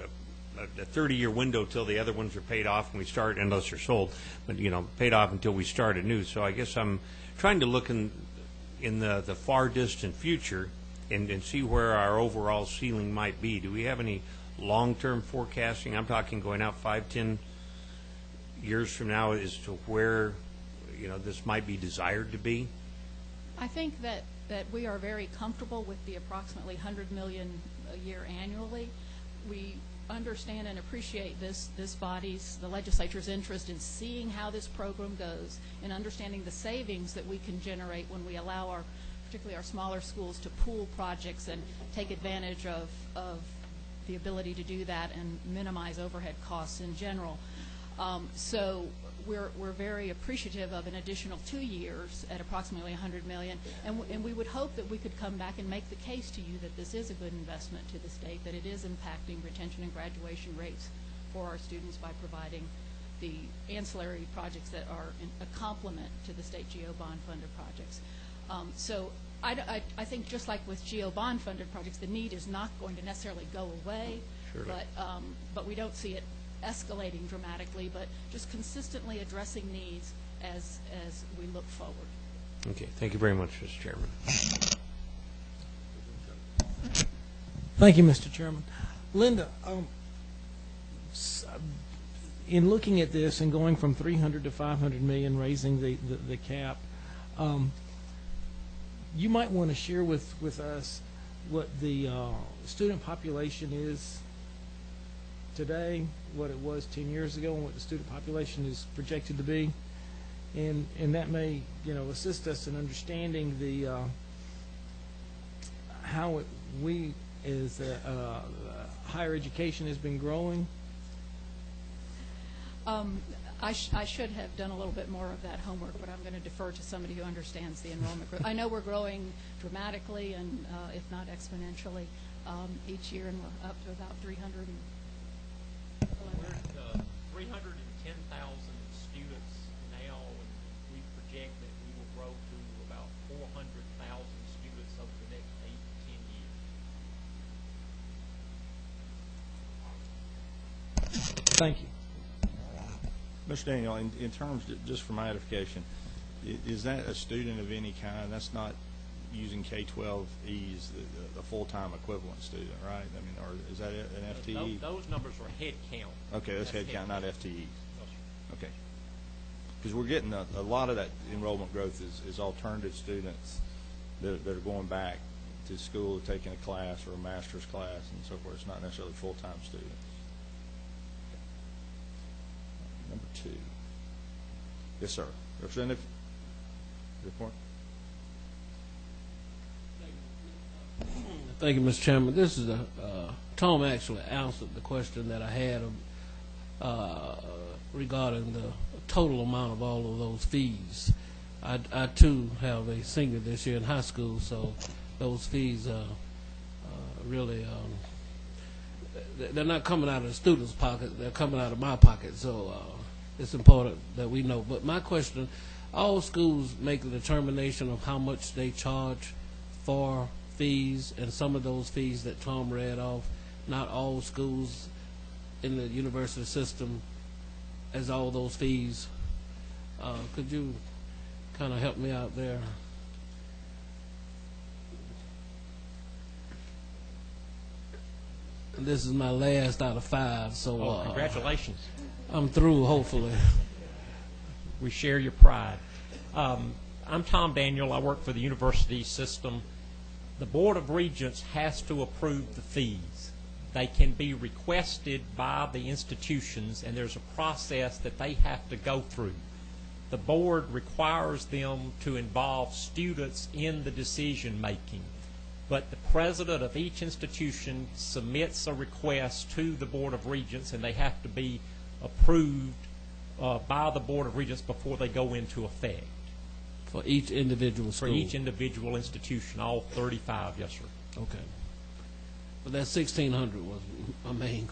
30-year window till the other ones are paid off and we start, unless they're sold, but paid off until we start anew. So I guess I'm trying to look in the far distant future and see where our overall ceiling might be. Do we have any long-term forecasting? I'm talking going out 5-10 years from now as to where this might be desired to be. I think that we are very comfortable with the approximately $100 million a year annually. We understand and appreciate this body's, the legislature's interest in seeing how this program goes and understanding the savings that we can generate when we allow particularly our smaller schools to pool projects and take advantage of the ability to do that and minimize overhead costs in general. So we're very appreciative of an additional 2 years at approximately $100 million, and we would hope that we could come back and make the case to you that this is a good investment to the state, that it is impacting retention and graduation rates for our students by providing the ancillary projects that are a complement to the state GO bond funded projects. So I think just like with GO bond funded projects, the need is not going to necessarily go away, Surely. but we don't see it escalating dramatically, but just consistently addressing needs as we look forward. Okay, thank you very much, Mr. Chairman. Thank you, Mr. Chairman. Linda, in looking at this and going from 300 to 500 million, raising the cap, you might want to share with us what the student population is today, what it was 10 years ago, and what the student population is projected to be, and that may assist us in understanding the how we as higher education has been growing. I should have done a little bit more of that homework, but I'm going to defer to somebody who understands the enrollment growth. I know we're growing dramatically and if not exponentially each year, and we're up to about 310,000 students now, and we project that we will grow to about 400,000 students over the next 8 to 10 years. Thank you. Mr. Daniel, in terms, just for my edification, is that a student of any kind? That's not using K-12Es, the full-time equivalent student, right? I mean, or is that an FTE? Those numbers are head count. Okay, that's head count, not FTEs. Okay. Because we're getting a lot of that enrollment growth is alternative students that are going back to school, taking a class or a master's class and so forth. It's not necessarily full-time students. Number 2. Yes, sir. Representative, report. Thank you, Mr. Chairman. This is Tom actually answered the question that I had regarding the total amount of all of those fees. I too have a senior this year in high school, so those fees are really they're not coming out of the student's pocket, they're coming out of my pocket, so it's important that we know. But my question, all schools make a determination of how much they charge for fees, and some of those fees that Tom read off, not all schools in the university system as all those fees. Could you kind of help me out there? And this is my last out of 5, so Oh, congratulations. I'm through, hopefully. We share your pride. I'm Tom Daniel. I work for the university system. The Board of Regents has to approve the fees. They can be requested by the institutions, and there's a process that they have to go through. The board requires them to involve students in the decision making, but the president of each institution submits a request to the Board of Regents, and they have to be approved by the Board of Regents before they go into effect. For each individual For school? each individual institution, all 35, yes, sir. Okay. But that 1,600 was my main,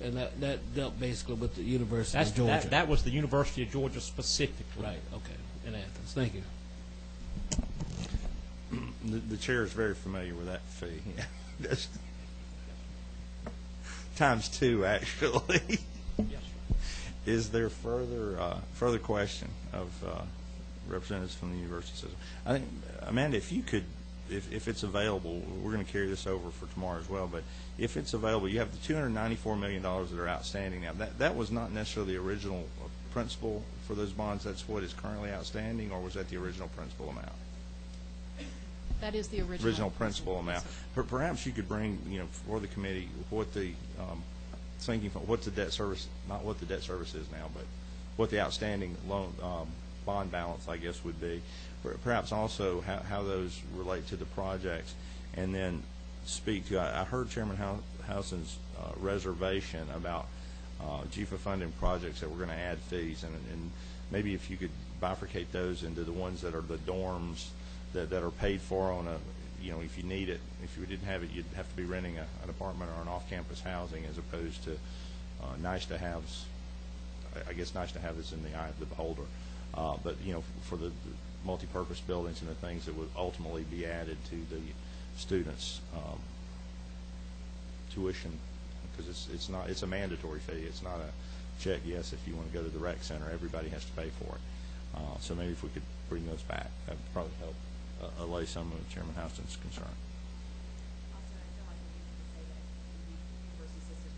and that dealt basically with the University of Georgia. That was the University of Georgia specifically. Right, okay, in Athens. Thank you. The chair is very familiar with that fee. That's times 2, actually. Yes, sir. Is there further question of representatives from the university system? I think, Amanda, if you could, if it's available, we're going to carry this over for tomorrow as well, but if it's available, you have the $294 million that are outstanding now. That was not necessarily the original principal for those bonds. That's what is currently outstanding, or was that the original principal amount? That is the original principal amount. Perhaps you could bring, for the committee, what the thinking, what's the debt service, not what the debt service is now, but what the outstanding loan bond balance, I guess, would be. Perhaps also how those relate to the projects, and then speak to. I heard Chairman Housen's reservation about GFA funding projects that we're going to add fees, and maybe if you could bifurcate those into the ones that are the dorms that are paid for on a, if you need it. If you didn't have it, you'd have to be renting an apartment or an off-campus housing, as opposed to nice to haves. I guess nice to have is in the eye of the beholder. But for the multi-purpose buildings and the things that would ultimately be added to the students' tuition, because it's a mandatory fee. It's not a check. Yes, if you want to go to the rec center, everybody has to pay for it. So maybe if we could bring those back, that would probably help allay some of Chairman Houston's concern. Also, I feel like we need to say that the university system,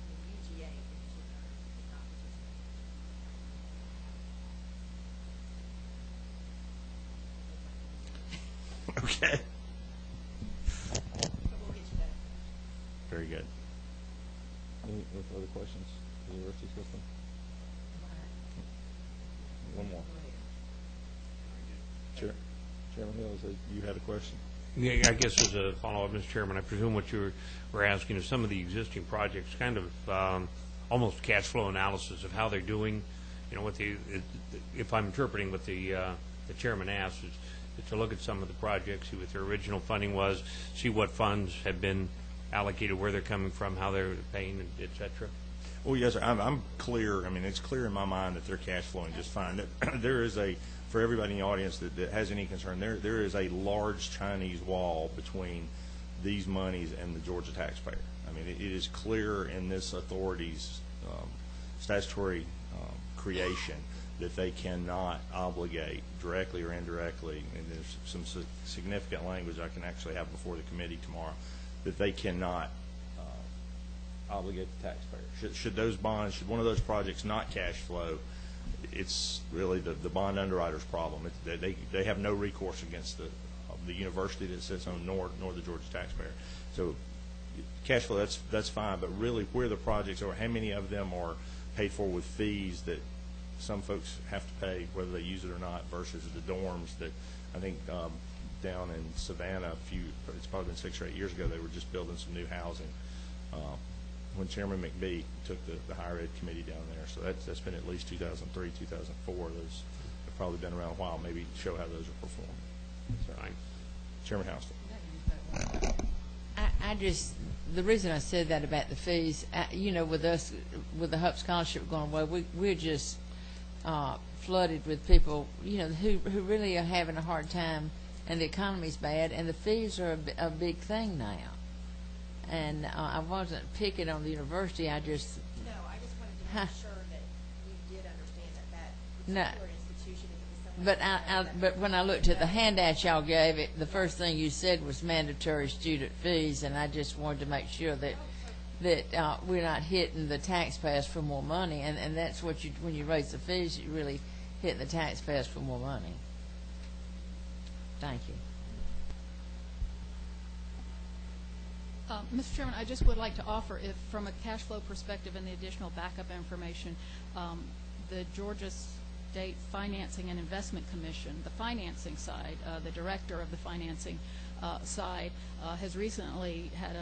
the UGA in particular, is not participating. Okay. But we'll get you that. Very good. Any other questions for the university system? One more. Chairman Hill, you had a question? Yeah, I guess as a follow-up, Mr. Chairman, I presume what you were asking is some of the existing projects, kind of almost cash flow analysis of how they're doing. If I'm interpreting what the chairman asked, is to look at some of the projects, see what their original funding was, see what funds have been allocated, where they're coming from, how they're paying, et cetera. Well, yes, sir. I'm clear. I mean, it's clear in my mind that they're cash flowing just fine. There is for everybody in the audience that has any concern, there is a large Chinese wall between these monies and the Georgia taxpayer. I mean, it is clear in this authority's statutory creation that they cannot obligate directly or indirectly, and there's some significant language I can actually have before the committee tomorrow, that they cannot obligate the taxpayer. Should one of those projects not cash flow, it's really the bond underwriter's problem. They have no recourse against the university that sits on, nor the Georgia taxpayer. So cash flow, that's fine, but really where the projects are, how many of them are paid for with fees that some folks have to pay whether they use it or not, versus the dorms that I think down in Savannah it's probably been 6 or 8 years ago, they were just building some new housing when Chairman McBee took the higher ed committee down there. So that's been at least 2003, 2004. Those have probably been around a while. Maybe show how those are performing. So, Chairman Houston. The reason I said that about the fees, with us, with the HUP scholarship going away, we're just flooded with people, who really are having a hard time, and the economy's bad, and the fees are a big thing now. And I wasn't picking on the university. I just No, I just wanted to make sure that we did understand that particular institution is someone. But when I looked at the handout y'all gave, the first thing you said was mandatory student fees, and I just wanted to make sure that that we're not hitting the taxpayers for more money, and that's what you, when you raise the fees, you really hit the taxpayers for more money. Thank you. Mr. Chairman, I just would like to offer, if from a cash flow perspective and the additional backup information, the Georgia State Financing and Investment Commission, the financing side, the director of the financing side, has recently had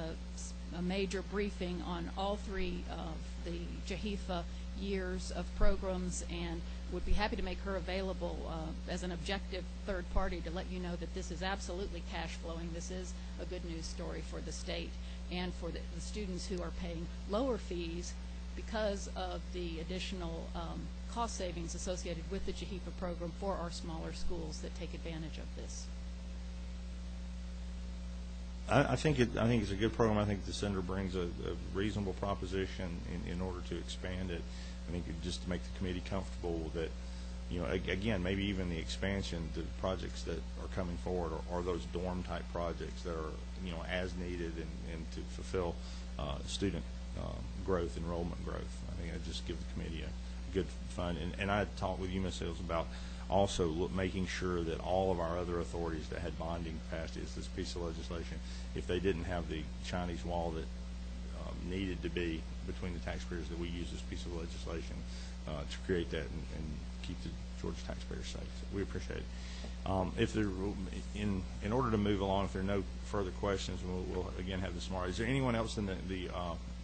a major briefing on all three of the JHEFA years of programs, and would be happy to make her available as an objective third party to let you know that this is absolutely cash flowing. This is a good news story for the state and for the students who are paying lower fees because of the additional cost savings associated with the JHEFA program for our smaller schools that take advantage of this. I think it's a good program. I think the senator brings a reasonable proposition in order to expand it. I think just to make the committee comfortable that, you know, again, maybe even the expansion, the projects that are coming forward are those dorm type projects that are, you know, as needed and to fulfill student growth, enrollment growth. I think I just give the committee a good fund. And I talked with you, Ms. Hills, about also making sure that all of our other authorities that had bonding capacity, this piece of legislation, if they didn't have the Chinese wall that needed to be between the taxpayers, that we use this piece of legislation to create that and keep the Georgia taxpayers safe. So we appreciate it. If there, in order to move along, if there are no further questions, we'll again have this tomorrow. Is there anyone else in the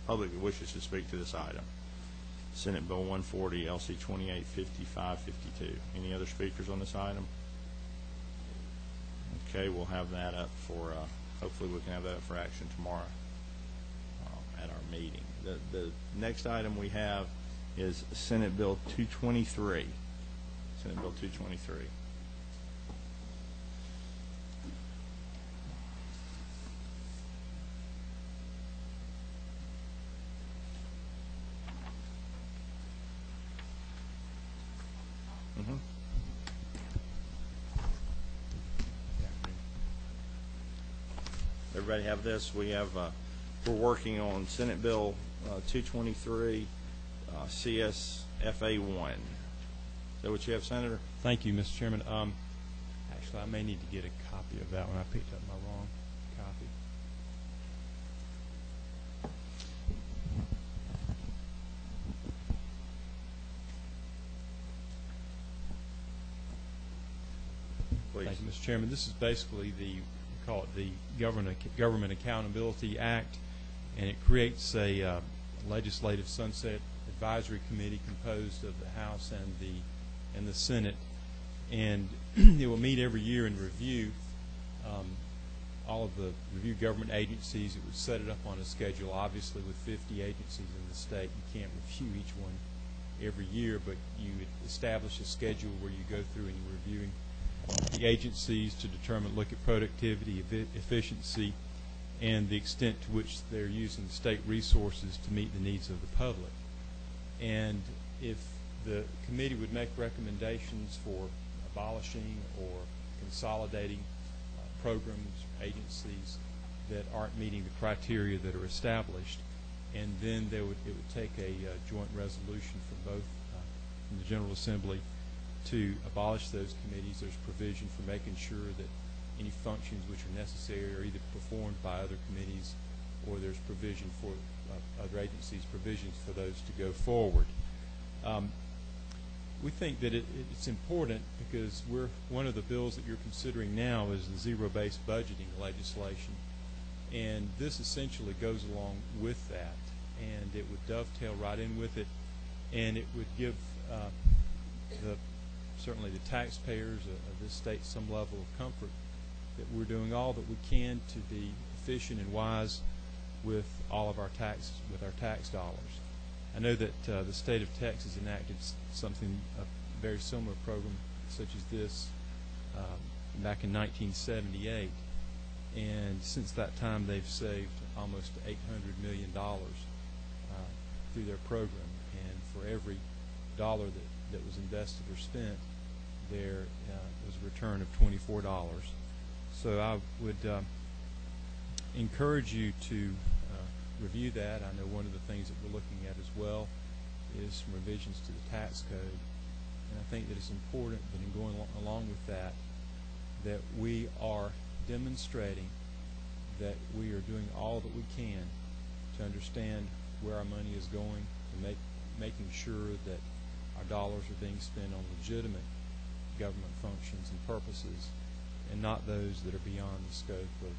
public that wishes to speak to this item? Senate Bill 140, LC 285552. Any other speakers on this item? Okay, we'll have that up for, hopefully we can have that up for action tomorrow at our meeting. The next item we have is Senate Bill 223. Senate Bill 223. Everybody have this? We have, we're working on Senate Bill 223, CSFA 1. Is that what you have, Senator? Thank you, Mr. Chairman. Actually, I may need to get a copy of that one. I picked up my wrong copy. Please. Thank you, Mr. Chairman. This is basically we call it the Government Accountability Act, and it creates a legislative sunset advisory committee composed of the House and the Senate, and it will meet every year and review all of the review government agencies. It would set it up on a schedule. Obviously, with 50 agencies in the state, you can't review each one every year, but you would establish a schedule where you go through and you're reviewing the agencies to determine, look at productivity, efficiency, and the extent to which they're using state resources to meet the needs of the public. And if the committee would make recommendations for abolishing or consolidating programs, agencies that aren't meeting the criteria that are established, and then it would take a joint resolution from both from the General Assembly to abolish those committees. There's provision for making sure that any functions which are necessary are either performed by other committees, or there's provision for other agencies, provisions for those to go forward. We think that it's important because one of the bills that you're considering now is the zero-based budgeting legislation, and this essentially goes along with that, and it would dovetail right in with it, and it would give certainly the taxpayers of this state some level of comfort that we're doing all that we can to be efficient and wise with all of our tax dollars. I know that the state of Texas enacted something, a very similar program such as this back in 1978, and since that time they've saved almost $800 million through their program, and for every dollar that was invested or spent, there was a return of $24. So I would encourage you to review that. I know one of the things that we're looking at as well is some revisions to the tax code. And I think that it's important that in going along with that we are demonstrating that we are doing all that we can to understand where our money is going, and making sure that our dollars are being spent on legitimate government functions and purposes, and not those that are beyond the scope of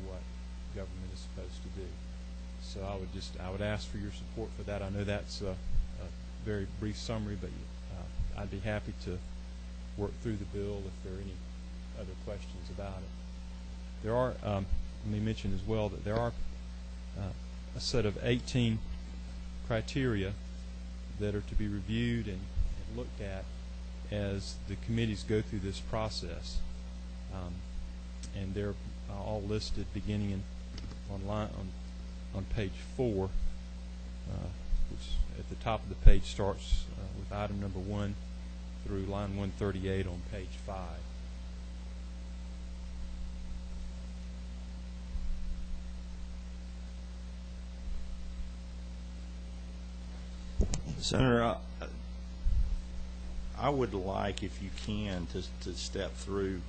what government is supposed to do. So I would ask for your support for that. I know that's a very brief summary, but I'd be happy to work through the bill if there are any other questions about it. There are, let me mention as well that there are a set of 18 criteria that are to be reviewed and looked at as the committees go through this process. And they're all listed beginning on page 4, which at the top of the page starts with item number 1 through line 138 on page 5. Senator, I would like, if you can, to step through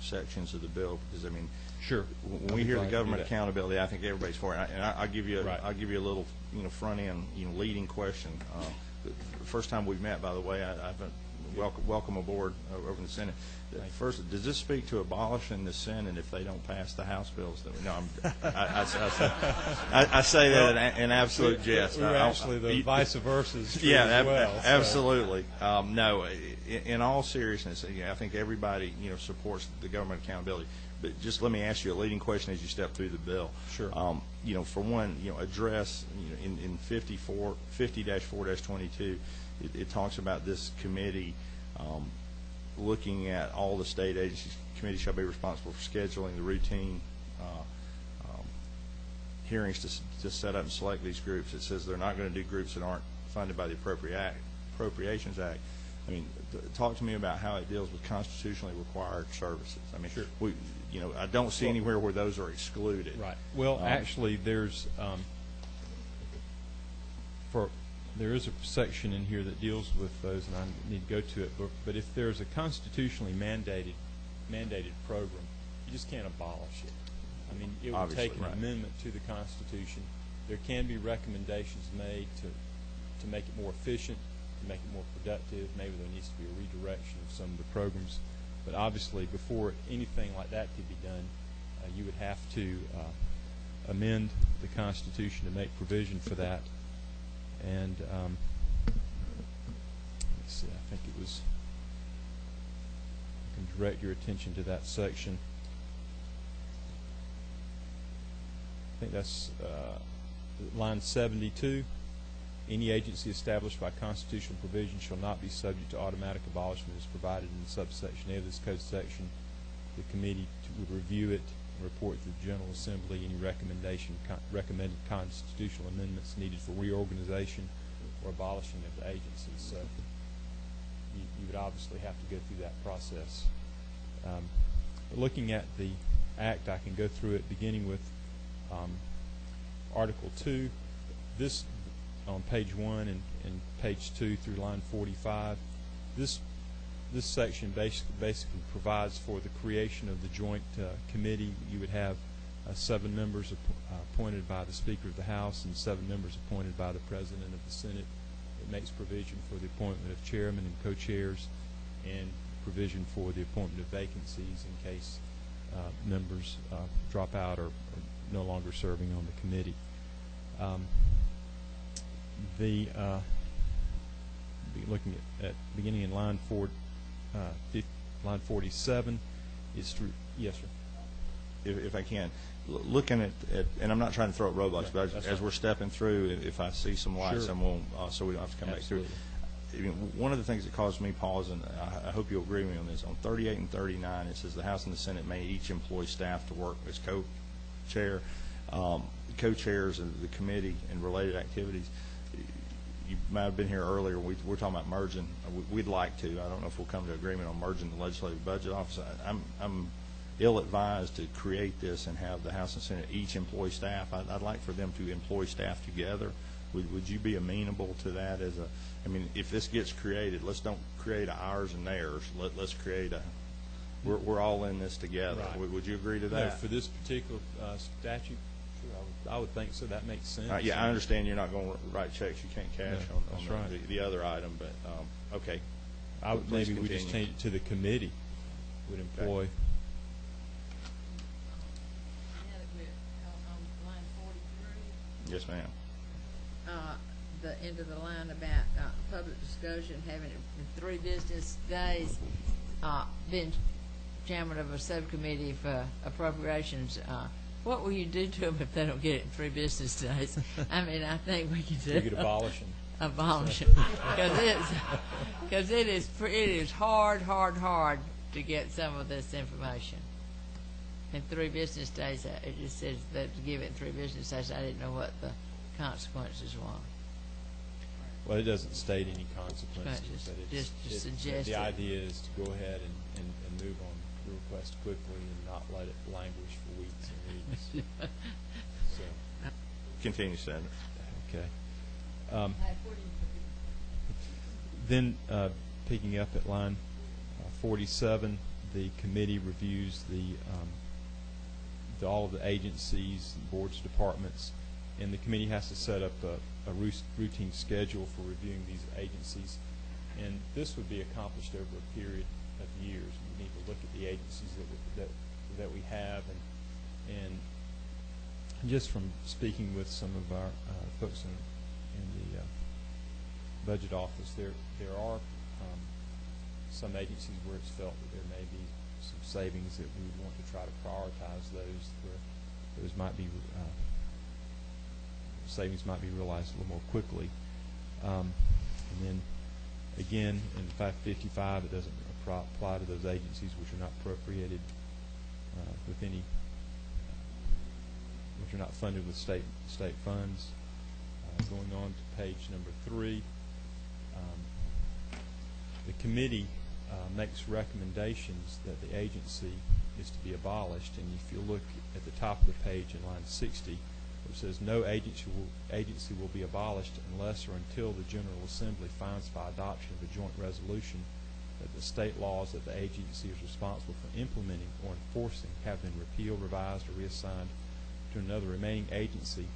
sections of the bill, because I mean, sure. When we hear the government accountability, I think everybody's for it. And I'll give you a little front end leading question. The first time we've met, by the way, welcome aboard over in the Senate. First, does this speak to abolishing the Senate if they don't pass the House bills? No, I say that in absolute jest. We're actually the vice versa as well. Absolutely. No, in all seriousness, I think everybody supports the government accountability. But just let me ask you a leading question as you step through the bill. Sure. For one, address in 50-4-22, it talks about this committee looking at all the state agencies. Committee shall be responsible for scheduling the routine hearings to set up and select these groups. It says they're not going to do groups that aren't funded by the Appropriations Act. I mean, talk to me about how it deals with constitutionally required services. I mean, sure. I don't see anywhere where those are excluded. Right. Well, actually, there's there is a section in here that deals with those, and I need to go to it. But if there's a constitutionally mandated program, you just can't abolish it. I mean, it would take an amendment to the Constitution. There can be recommendations made to make it more efficient, to make it more productive. Maybe there needs to be a redirection of some of the programs. But obviously, before anything like that could be done, you would have to amend the Constitution to make provision for that. And let's see, I think it was, I can direct your attention to that section. I think that's line 72. Any agency established by constitutional provision shall not be subject to automatic abolishment as provided in subsection A of this code section. The committee would review it and report to the General Assembly any recommended constitutional amendments needed for reorganization or abolishing of the agency. So you would obviously have to go through that process. Looking at the Act, I can go through it beginning with Article 2. This on page 1 and page 2 through line 45. This section basically provides for the creation of the joint committee. You would have 7 members appointed by the Speaker of the House and 7 members appointed by the President of the Senate. It makes provision for the appointment of chairmen and co-chairs, and provision for the appointment of vacancies in case members drop out or are no longer serving on the committee. Looking at beginning in line 47 is through. Yes, sir. If I can, looking at and I'm not trying to throw up roadblocks, but as we're stepping through, if I see some lights, sure. I won't, so we don't have to come Absolutely. back through. One of the things that caused me pause, and I hope you'll agree with me on this, on 38 and 39, it says the House and the Senate may each employ staff to work as co-chairs of the committee and related activities. You might have been here earlier. We're talking about merging. We'd like to. I don't know if we'll come to agreement on merging the Legislative Budget Office. I'm ill-advised to create this and have the House and Senate each employ staff. I'd like for them to employ staff together. Would you be amenable to that as a, I mean, if this gets created, let's don't create ours and theirs. Let's create a, we're all in this together. Right. Would you agree to No, that? for this particular statute, sure, I would think so. That makes sense. Yeah, I understand you're not going to write checks. You can't cash No, on that's right. the other item, but, okay. I would, Please maybe we just continue. change it to the committee would employ. Now that we're on line 43, Yes, ma'am. the end of the line about public discussion, having it in 3 business days, being chairman of a subcommittee for appropriations, what will you do to them if they don't get it in 3 business days? I mean, I think we can do. You could abolish them. Abolish it, because it is hard to get some of this information. In 3 business days, it just says that to give it in 3 business days. I didn't know what the consequences were. Well, it doesn't state any consequences, but it's just suggest the it. idea is to go ahead and move on the request quickly and not let it languish for weeks and weeks. So, Continue, Senator. okay. Then, picking up at line 47, the committee reviews all of the agencies, boards, departments, and the committee has to set up a routine schedule for reviewing these agencies. And this would be accomplished over a period of years. We need to look at the agencies that we have, and just from speaking with some of our folks in the budget office, there are some agencies where it's felt that there may be some savings that we would want to try to prioritize those where those might be savings might be realized a little more quickly. And then again, in 555, it doesn't apply to those agencies which are not appropriated with any, which are not funded with state funds. Going on to page number 3, the committee makes recommendations that the agency is to be abolished. And if you look at the top of the page in line 60, it says no agency will be abolished unless or until the General Assembly finds by adoption of a joint resolution that the state laws that the agency is responsible for implementing or enforcing have been repealed, revised, or reassigned to another remaining agency,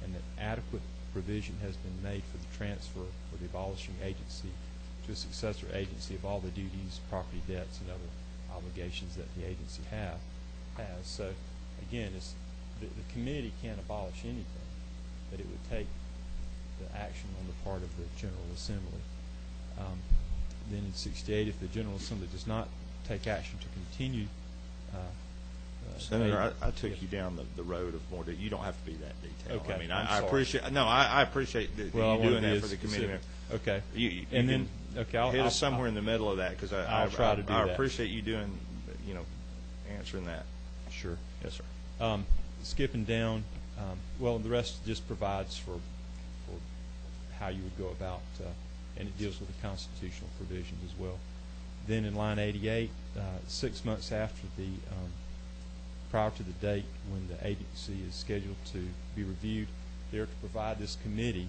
and that adequate provision has been made for the transfer for the abolishing agency to a successor agency of all the duties, property, debts, and other obligations that the agency has. So again, the committee can't abolish anything, but it would take the action on the part of the General Assembly. Then in 68, if the General Assembly does not take action to continue, Senator, I took you down the road of more. You don't have to be that detailed. Okay, I mean, I'm I sorry. appreciate. No, I appreciate that Well, you doing that for the committee member. Okay. You And can then, okay, I'll hit us somewhere in the middle of that, because I'll try to do I that. appreciate you doing, answering that. Sure. Yes, sir. Skipping down, well, the rest just provides for how you would go about, and it deals with the constitutional provisions as well. Then in line 88, 6 months after prior to the date when the agency is scheduled to be reviewed, they're to provide this committee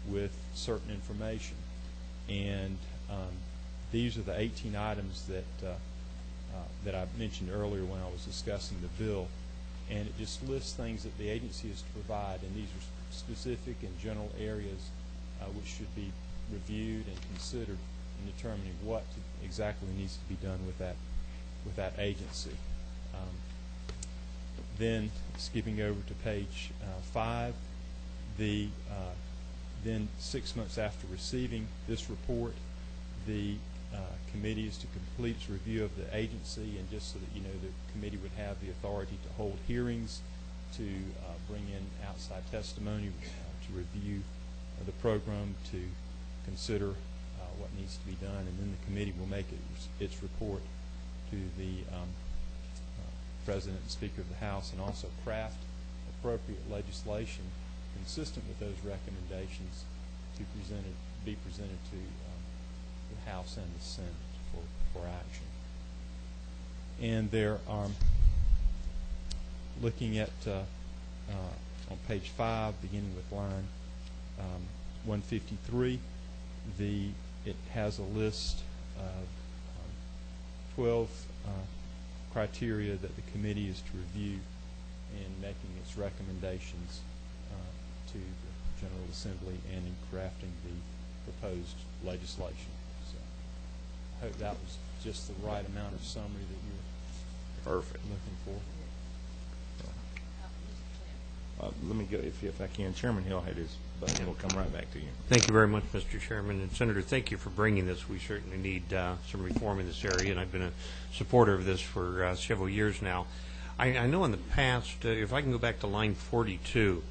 with certain information. And these are the 18 items that I mentioned earlier when I was discussing the bill. And it just lists things that the agency is to provide, and these are specific and general areas which should be reviewed and considered in determining what exactly needs to be done with that agency. Then skipping over to page 5, then 6 months after receiving this report, the committee is to complete its review of the agency, and just so that you know, the committee would have the authority to hold hearings, to bring in outside testimony, to review the program, to consider what needs to be done, and then the committee will make its report to the President and Speaker of the House, and also craft appropriate legislation consistent with those recommendations to be presented to the House and the Senate for action. and they're looking at on page 5, beginning with line 153. It has a list of 12 criteria that the committee is to review in making its recommendations to the General Assembly and in crafting the proposed legislation. So I hope that was just the right amount of summary that you were looking for. Let me go, if I can. Chairman Hill had his button. We'll come right back to you. Thank you very much, Mr. Chairman. And Senator, thank you for bringing this. We certainly need some reform in this area, and I've been a supporter of this for several years now. I know in the past, if I can go back to line 42,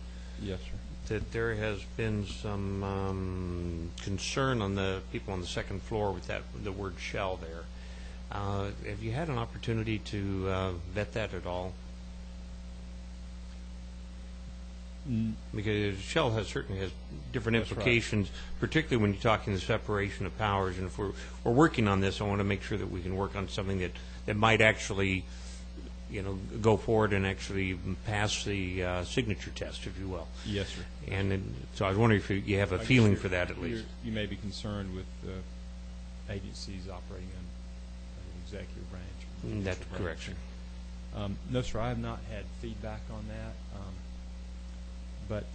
yes, sir, that there has been some concern on the people on the second floor with the word shall there. Have you had an opportunity to vet that at all? Because shell certainly has different implications, particularly when you're talking the separation of powers. And if we're working on this, I want to make sure that we can work on something that might actually, go forward and actually pass the signature test, if you will. Yes, sir. And so I was wondering if you have a feeling for that at least. You may be concerned with agencies operating in the executive branch. That's correct, sir. No, sir, I have not had feedback on that. But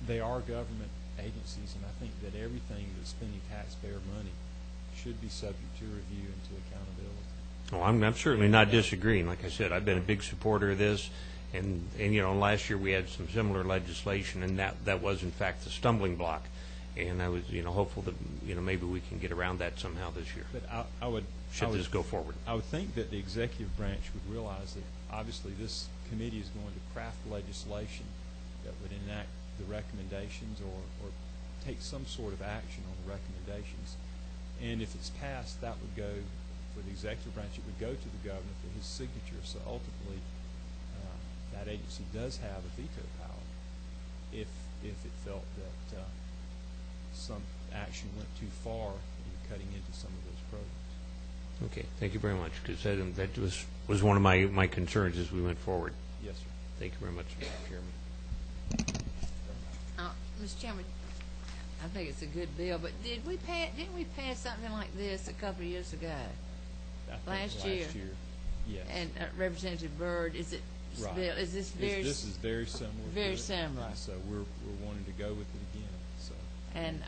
they are government agencies, and I think that everything that's spending taxpayer money should be subject to review and to accountability. Oh, I'm certainly not disagreeing. Like I said, I've been a big supporter of this, and last year we had some similar legislation, and that was in fact the stumbling block. And I was hopeful that maybe we can get around that somehow this year. But I would this go forward? I would think that the executive branch would realize that obviously this committee is going to craft legislation that would enact the recommendations or take some sort of action on the recommendations. And if it's passed, that would go, for the executive branch, it would go to the governor for his signature. So ultimately, that agency does have a veto power if it felt that some action went too far in cutting into some of those programs. Okay, thank you very much, because that was one of my concerns as we went forward. Yes, sir. Thank you very much, Mr. Chairman. Mr. Chairman, I think it's a good bill, but didn't we pass something like this a couple of years ago? Last year. Yes. And Representative Byrd, is it right. bill? Is this very? This is very similar. Very similar. And so we're wanting to go with it again. So. And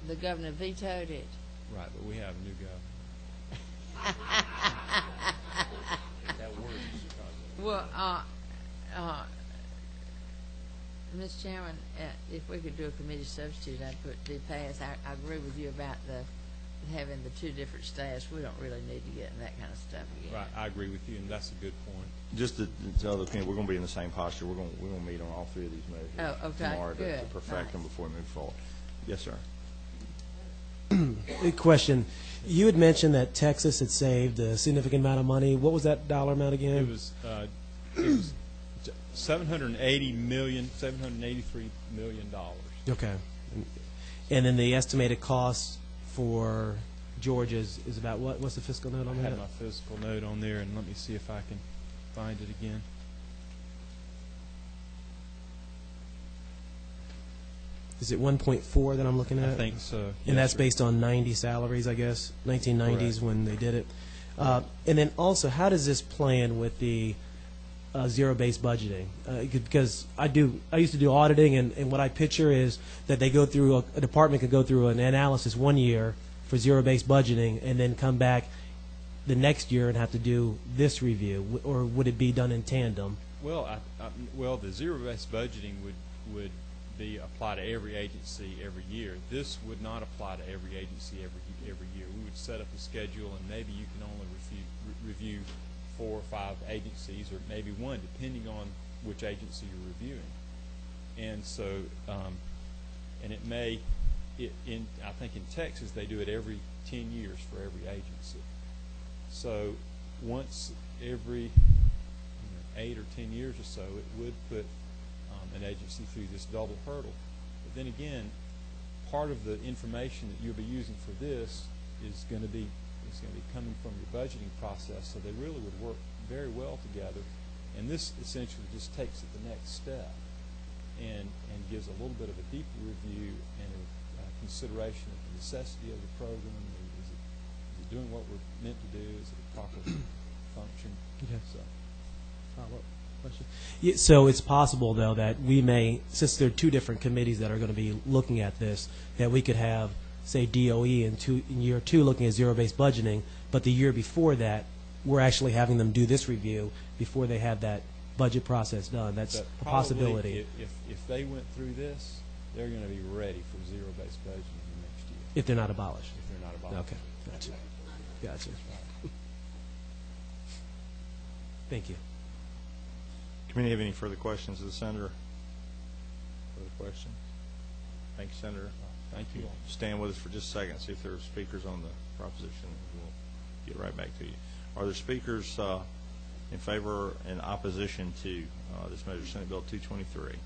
the governor vetoed it. Right, but we have a new governor. That word is well, Mr. Chairman, if we could do a committee substitute, I'd be passed. I agree with you about having the two different staffs. We don't really need to get in that kind of stuff again. Right, I agree with you, and that's a good point. Just to tell the opinion, we're going to be in the same posture. We're going to meet on all three of these measures tomorrow to perfect them before we move forward. Yes, sir. A question. You had mentioned that Texas had saved a significant amount of money. What was that dollar amount again? It was $783 million. Okay. And then the estimated cost for Georgia is about what? What's the fiscal note on that? I had my fiscal note on there, and let me see if I can find it again. Is it 1.4 that I'm looking at? I think so. And that's based on 90 salaries, I guess, 1990s Correct. when they did it. And then also, how does this play in with the zero-based budgeting? Because I used to do auditing, and what I picture is that they go through, a department could go through an analysis one year for zero-based budgeting and then come back the next year and have to do this review, or would it be done in tandem? Well, well, the zero-based budgeting would be applied to every agency every year. This would not apply to every agency every year. We would set up a schedule, and maybe you can only review 4 or 5 agencies, or maybe one, depending on which agency you're reviewing. And so, and it may, I think in Texas they do it every 10 years for every agency. So once every 8 or 10 years or so, it would put an agency through this double hurdle. But then again, part of the information that you'll be using for this is going to be is going to be coming from your budgeting process, so they really would work very well together. And this essentially just takes it the next step and gives a little bit of a deeper review and a consideration of the necessity of the program. Is it doing what we're meant to do? Is it a proper function? Okay. So. Question? Yeah, so it's possible, though, that we may, since there are two different committees that are going to be looking at this, that we could have, say, DOE in year 2 looking at zero-based budgeting, but the year before that, we're actually having them do this review before they have that budget process done. That's a possibility. If they went through this, they're going to be ready for zero-based budgeting the next year. If they're not abolished. If they're not abolished. Okay, gotcha. Gotcha. Thank you. Committee have any further questions of the senator? Further questions? Thank you, Senator. Thank you. Stand with us for just a second, see if there are speakers on the proposition, and we'll get right back to you. Are there speakers in favor and opposition to this measure, Senate Bill 223?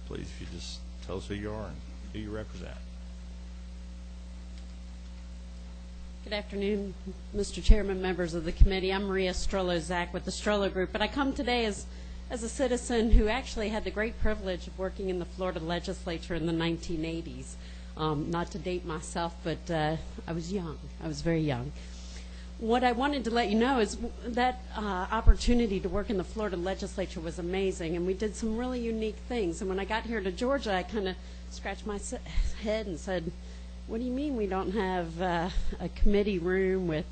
Please, if you just tell us who you are and who you represent. Good afternoon, Mr. Chairman, members of the committee. I'm Maria Strollo-Zach with the Strollo Group, but I come today as a citizen who actually had the great privilege of working in the Florida legislature in the 1980s. Not to date myself, but I was young. I was very young. What I wanted to let you know is that opportunity to work in the Florida legislature was amazing, and we did some really unique things. And when I got here to Georgia, I kind of scratched my head and said, what do you mean we don't have a committee room with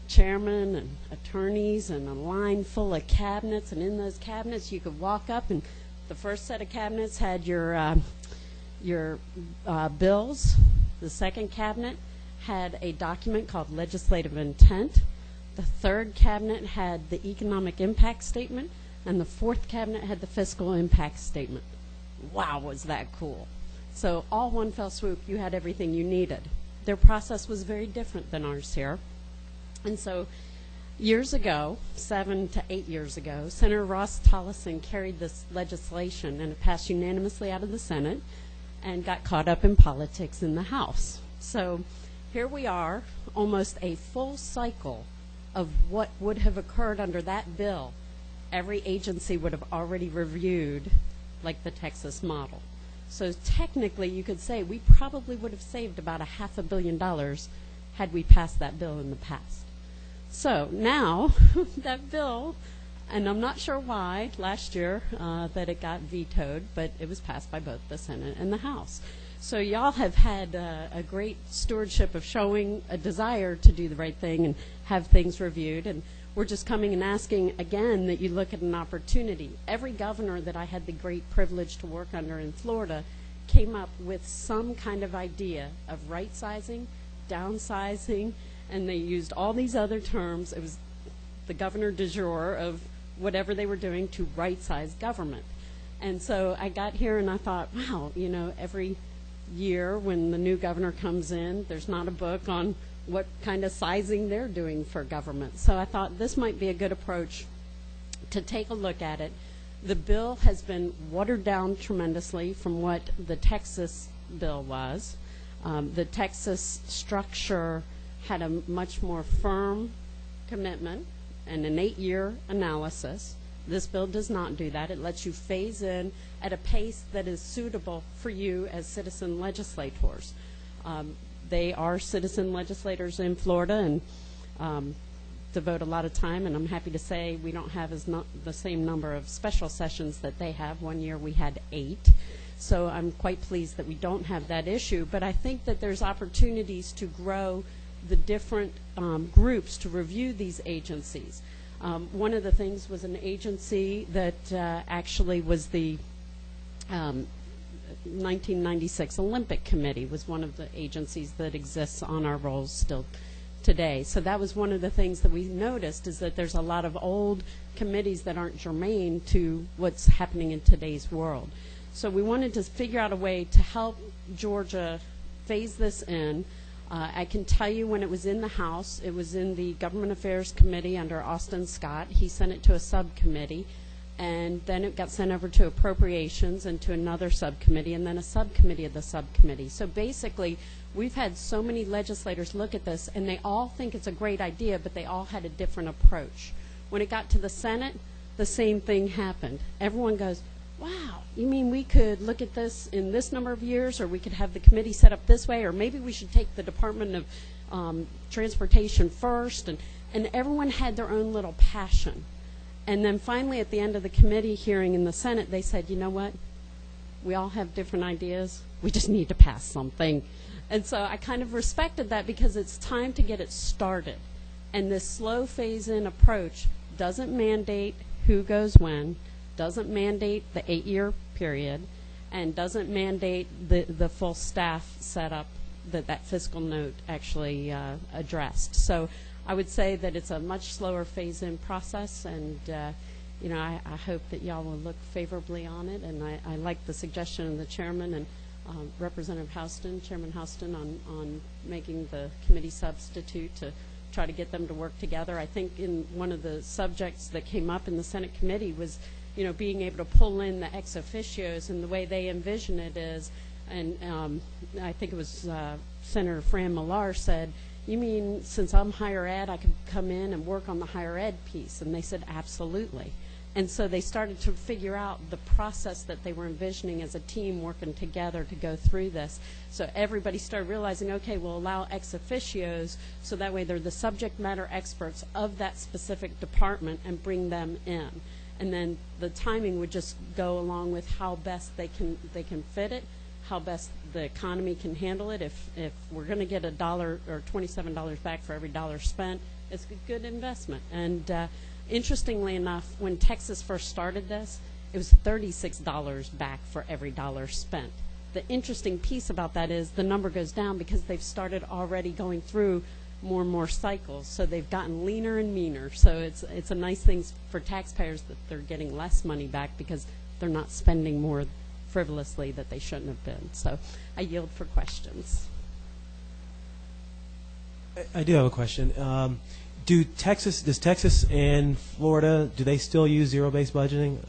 chairmen and attorneys and a line full of cabinets, and in those cabinets you could walk up and the first set of cabinets had your bills. The second cabinet had a document called legislative intent. The third cabinet had the economic impact statement, and the fourth cabinet had the fiscal impact statement. Wow, was that cool. So all one fell swoop, you had everything you needed. Their process was very different than ours here. And so years ago, 7 to 8 years ago, Senator Ross Tollison carried this legislation, and it passed unanimously out of the Senate and got caught up in politics in the House. So here we are, almost a full cycle of what would have occurred under that bill. Every agency would have already reviewed, like the Texas model. So technically, you could say we probably would have saved about $500 million had we passed that bill in the past. So now, that bill, and I'm not sure why last year that it got vetoed, but it was passed by both the Senate and the House. So y'all have had a great stewardship of showing a desire to do the right thing and have things reviewed. And we're just coming and asking again that you look at an opportunity. Every governor that I had the great privilege to work under in Florida came up with some kind of idea of right-sizing, downsizing, and they used all these other terms. It was the governor du jour of whatever they were doing to right-size government. And so I got here and I thought, wow, you know, every year when the new governor comes in, there's not a book on what kind of sizing they're doing for government. So I thought this might be a good approach to take a look at it. The bill has been watered down tremendously from what the Texas bill was. The Texas structure had a much more firm commitment and an 8-year analysis. This bill does not do that. It lets you phase in at a pace that is suitable for you as citizen legislators. They are citizen legislators in Florida and devote a lot of time, and I'm happy to say we don't have the same number of special sessions that they have. One year we had 8. So I'm quite pleased that we don't have that issue, but I think that there's opportunities to grow the different groups to review these agencies. One of the things was an agency that actually was the 1996 Olympic Committee was one of the agencies that exists on our rolls still today. So that was one of the things that we noticed, is that there's a lot of old committees that aren't germane to what's happening in today's world. So we wanted to figure out a way to help Georgia phase this in. I can tell you when it was in the House, it was in the Government Affairs Committee under Austin Scott. He sent it to a subcommittee, And then it got sent over to appropriations and to another subcommittee, and then a subcommittee of the subcommittee. So basically, we've had so many legislators look at this, and they all think it's a great idea, but they all had a different approach. When it got to the Senate, the same thing happened. Everyone goes, wow, you mean we could look at this in this number of years, or we could have the committee set up this way, or maybe we should take the Department of Transportation first, and everyone had their own little passion. And then finally, at the end of the committee hearing in the Senate, they said, you know what? We all have different ideas. We just need to pass something. And so I kind of respected that because it's time to get it started. And this slow phase-in approach doesn't mandate who goes when, doesn't mandate the 8-year period, and doesn't mandate the full staff setup that fiscal note actually addressed. So I would say that it's a much slower phase-in process, and you know, I hope that y'all will look favorably on it. And I like the suggestion of the chairman and Representative Houston, Chairman Houston, on making the committee substitute to try to get them to work together. I think in one of the subjects that came up in the Senate committee was, you know, being able to pull in the ex officios, and the way they envision it is, and I think it was Senator Fran Millar said, you mean since I'm higher ed, I could come in and work on the higher ed piece? And they said, absolutely. And so they started to figure out the process that they were envisioning as a team working together to go through this. So everybody started realizing, okay, we'll allow ex officios, so that way they're the subject matter experts of that specific department, and bring them in. And then the timing would just go along with how best they can fit it, how best the economy can handle it. If we're going to get $1 or $27 back for every dollar spent, it's a good investment. And interestingly enough, when Texas first started this, it was $36 back for every dollar spent. The interesting piece about that is the number goes down because they've started already going through more and more cycles, so they've gotten leaner and meaner. So it's a nice thing for taxpayers that they're getting less money back because they're not spending more frivolously that they shouldn't have been. So I yield for questions. I do have a question. Does Texas and Florida, do they still use zero-based budgeting?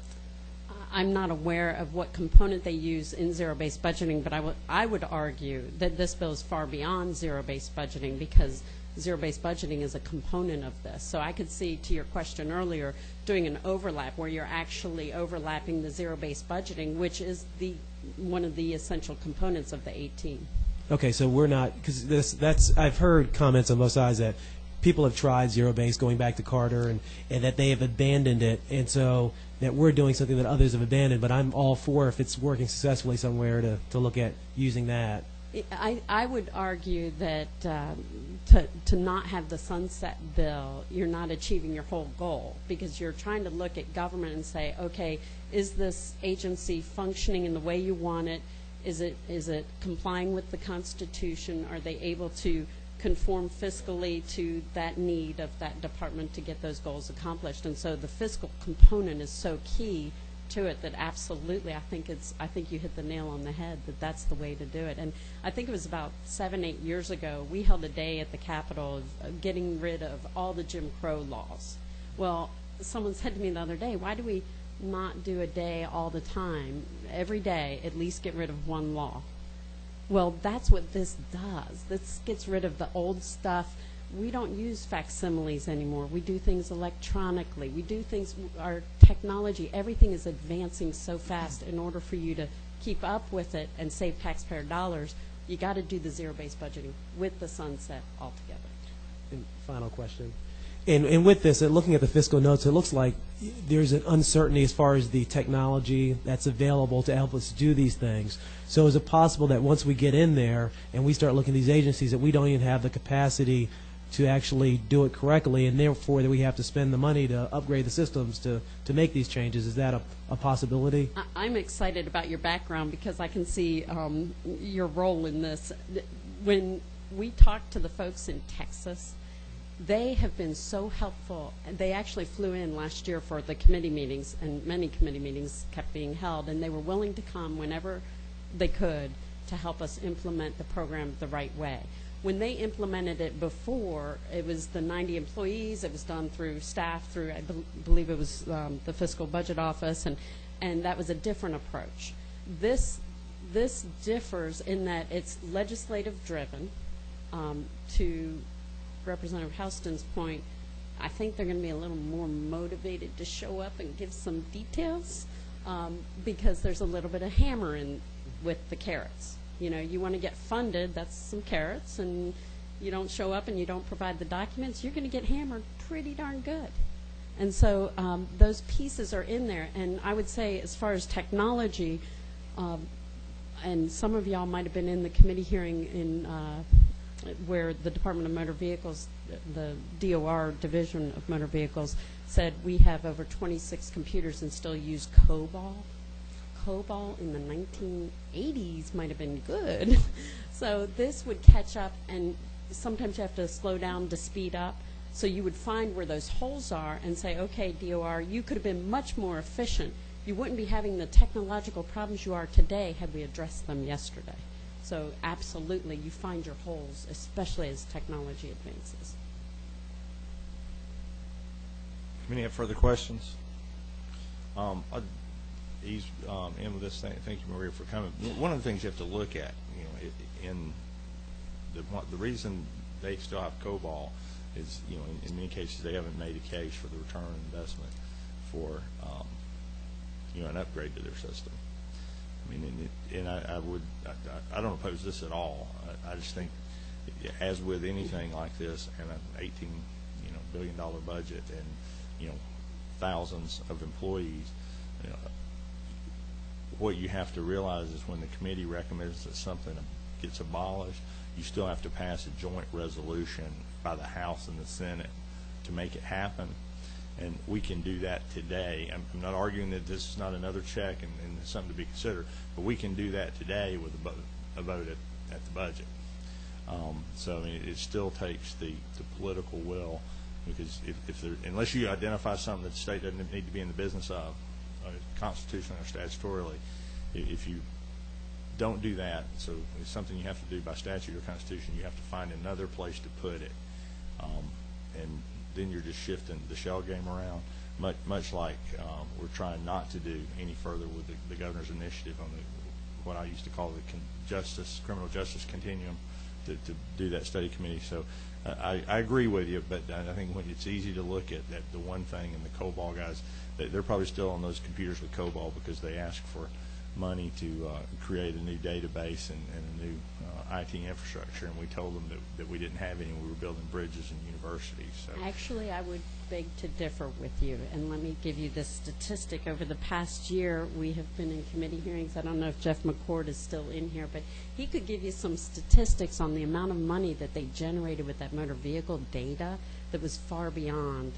I'm not aware of what component they use in zero-based budgeting, but I would argue that this bill is far beyond zero-based budgeting, because zero-based budgeting is a component of this. So I could see, to your question earlier, doing an overlap where you're actually overlapping the zero-based budgeting, which is one of the essential components of the 18. Okay, so we're not, because I've heard comments on both sides that people have tried zero-based going back to Carter, and that they have abandoned it, and so that we're doing something that others have abandoned. But I'm all for, if it's working successfully somewhere, to look at using that. I would argue that to not have the sunset bill, you're not achieving your whole goal, because you're trying to look at government and say, okay, is this agency functioning in the way you want it? Is it complying with the Constitution? Are they able to conform fiscally to that need of that department to get those goals accomplished? And so the fiscal component is so key to it that absolutely, I think you hit the nail on the head, that's the way to do it. And I think it was about 7-8 years ago, we held a day at the Capitol of getting rid of all the Jim Crow laws. Well, someone said to me the other day, why do we not do a day all the time? Every day, at least get rid of one law. Well, that's what this does. This gets rid of the old stuff. We don't use facsimiles anymore. We do things electronically. We do things, our technology, everything is advancing so fast. In order for you to keep up with it and save taxpayer dollars, you got to do the zero-based budgeting with the sunset altogether. And final question. And with this, and looking at the fiscal notes, it looks like there's an uncertainty as far as the technology that's available to help us do these things. So is it possible that once we get in there and we start looking at these agencies, that we don't even have the capacity to actually do it correctly, and therefore that we have to spend the money to upgrade the systems to make these changes? Is that a possibility? I'm excited about your background because I can see your role in this. When we talk to the folks in Texas, they have been so helpful. They actually flew in last year for the committee meetings, and many committee meetings kept being held, and they were willing to come whenever they could to help us implement the program the right way. When they implemented it before, it was the 90 employees. It was done through staff, through I believe it was the fiscal budget office, and that was a different approach. This differs in that it's legislative driven. To Representative Houston's point, I think they're going to be a little more motivated to show up and give some details because there's a little bit of hammering with the carrots. You know, you want to get funded, that's some carrots, and you don't show up and you don't provide the documents, you're going to get hammered pretty darn good. And so those pieces are in there. And I would say as far as technology, and some of y'all might have been in the committee hearing in where the Department of Motor Vehicles, the DOR Division of Motor Vehicles, said we have over 26 computers and still use COBOL. COBOL in the 1980s might have been good. So this would catch up, and sometimes you have to slow down to speed up. So you would find where those holes are and say, okay, DOR, you could have been much more efficient. You wouldn't be having the technological problems you are today had we addressed them yesterday. So absolutely, you find your holes, especially as technology advances. Any further questions? I'll ease in with this thing. Thank you, Maria, for coming. One of the things you have to look at, you know, in the reason they still have COBOL is, you know, in many cases they haven't made a case for the return on investment for, you know, an upgrade to their system. I mean, I don't oppose this at all. I just think, as with anything like this, and an $18 billion budget, and you know, thousands of employees, you know, what you have to realize is when the committee recommends that something gets abolished, you still have to pass a joint resolution by the House and the Senate to make it happen. And we can do that today. I'm not arguing that this is not another check and something to be considered, but we can do that today with a vote at the budget. So I mean, it still takes the political will, because unless you identify something that the state doesn't need to be in the business of, constitutionally or statutorily, if you don't do that, so it's something you have to do by statute or constitution, you have to find another place to put it, and then you're just shifting the shell game around, much like we're trying not to do any further with the governor's initiative on what I used to call the criminal justice continuum, to do that study committee. So I agree with you, but I think when it's easy to look at the one thing, and the COBOL guys, they're probably still on those computers with COBOL because they asked for money to create a new database and a new IT infrastructure, and we told them that we didn't have any. We were building bridges and universities. So. Actually, I would beg to differ with you, and let me give you this statistic. Over the past year, we have been in committee hearings. I don't know if Jeff McCord is still in here, but he could give you some statistics on the amount of money that they generated with that motor vehicle data that was far beyond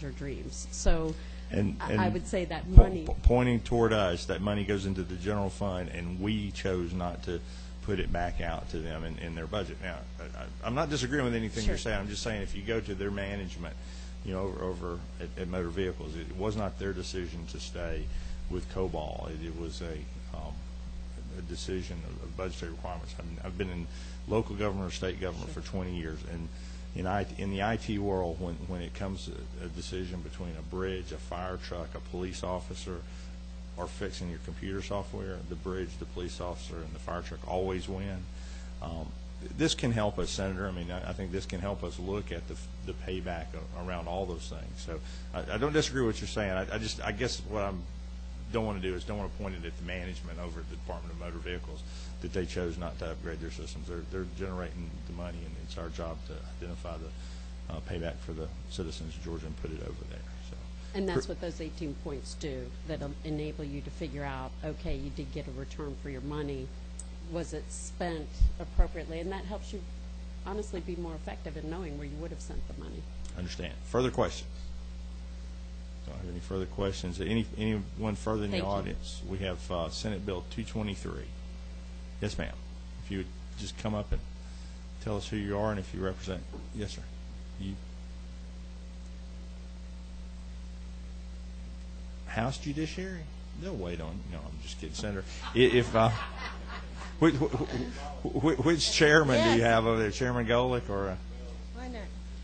your dreams. So and I would say that money pointing toward us, that money goes into the general fund, and we chose not to put it back out to them in their budget. Now, I'm not disagreeing with anything you're saying. I'm just saying if you go to their management, you know, over at Motor Vehicles, it was not their decision to stay with COBOL. It was a decision of budgetary requirements. I've been in local government or state government for 20 years, and in the IT world, when it comes to a decision between a bridge, a fire truck, a police officer, or fixing your computer software, the bridge, the police officer, and the fire truck always win. This can help us, Senator. I mean, I think this can help us look at the payback around all those things. So I don't disagree with what you're saying. I guess what I don't want to do is don't want to point it at the management over at the Department of Motor Vehicles that they chose not to upgrade their systems. They're generating the money, and it's our job to identify the payback for the citizens of Georgia and put it over there. So. And that's what those 18 points do, that enable you to figure out, okay, you did get a return for your money. Was it spent appropriately? And that helps you honestly be more effective in knowing where you would have sent the money. Understand. Further questions? Don't have any further questions. Anyone further in the audience? We have Senate Bill 223. Yes, ma'am. If you would just come up and tell us who you are and if you represent. Yes, sir. You. House Judiciary? They'll wait on you. No, I'm just kidding, Senator. If Which chairman do you have over there, Chairman Golick or? Why not?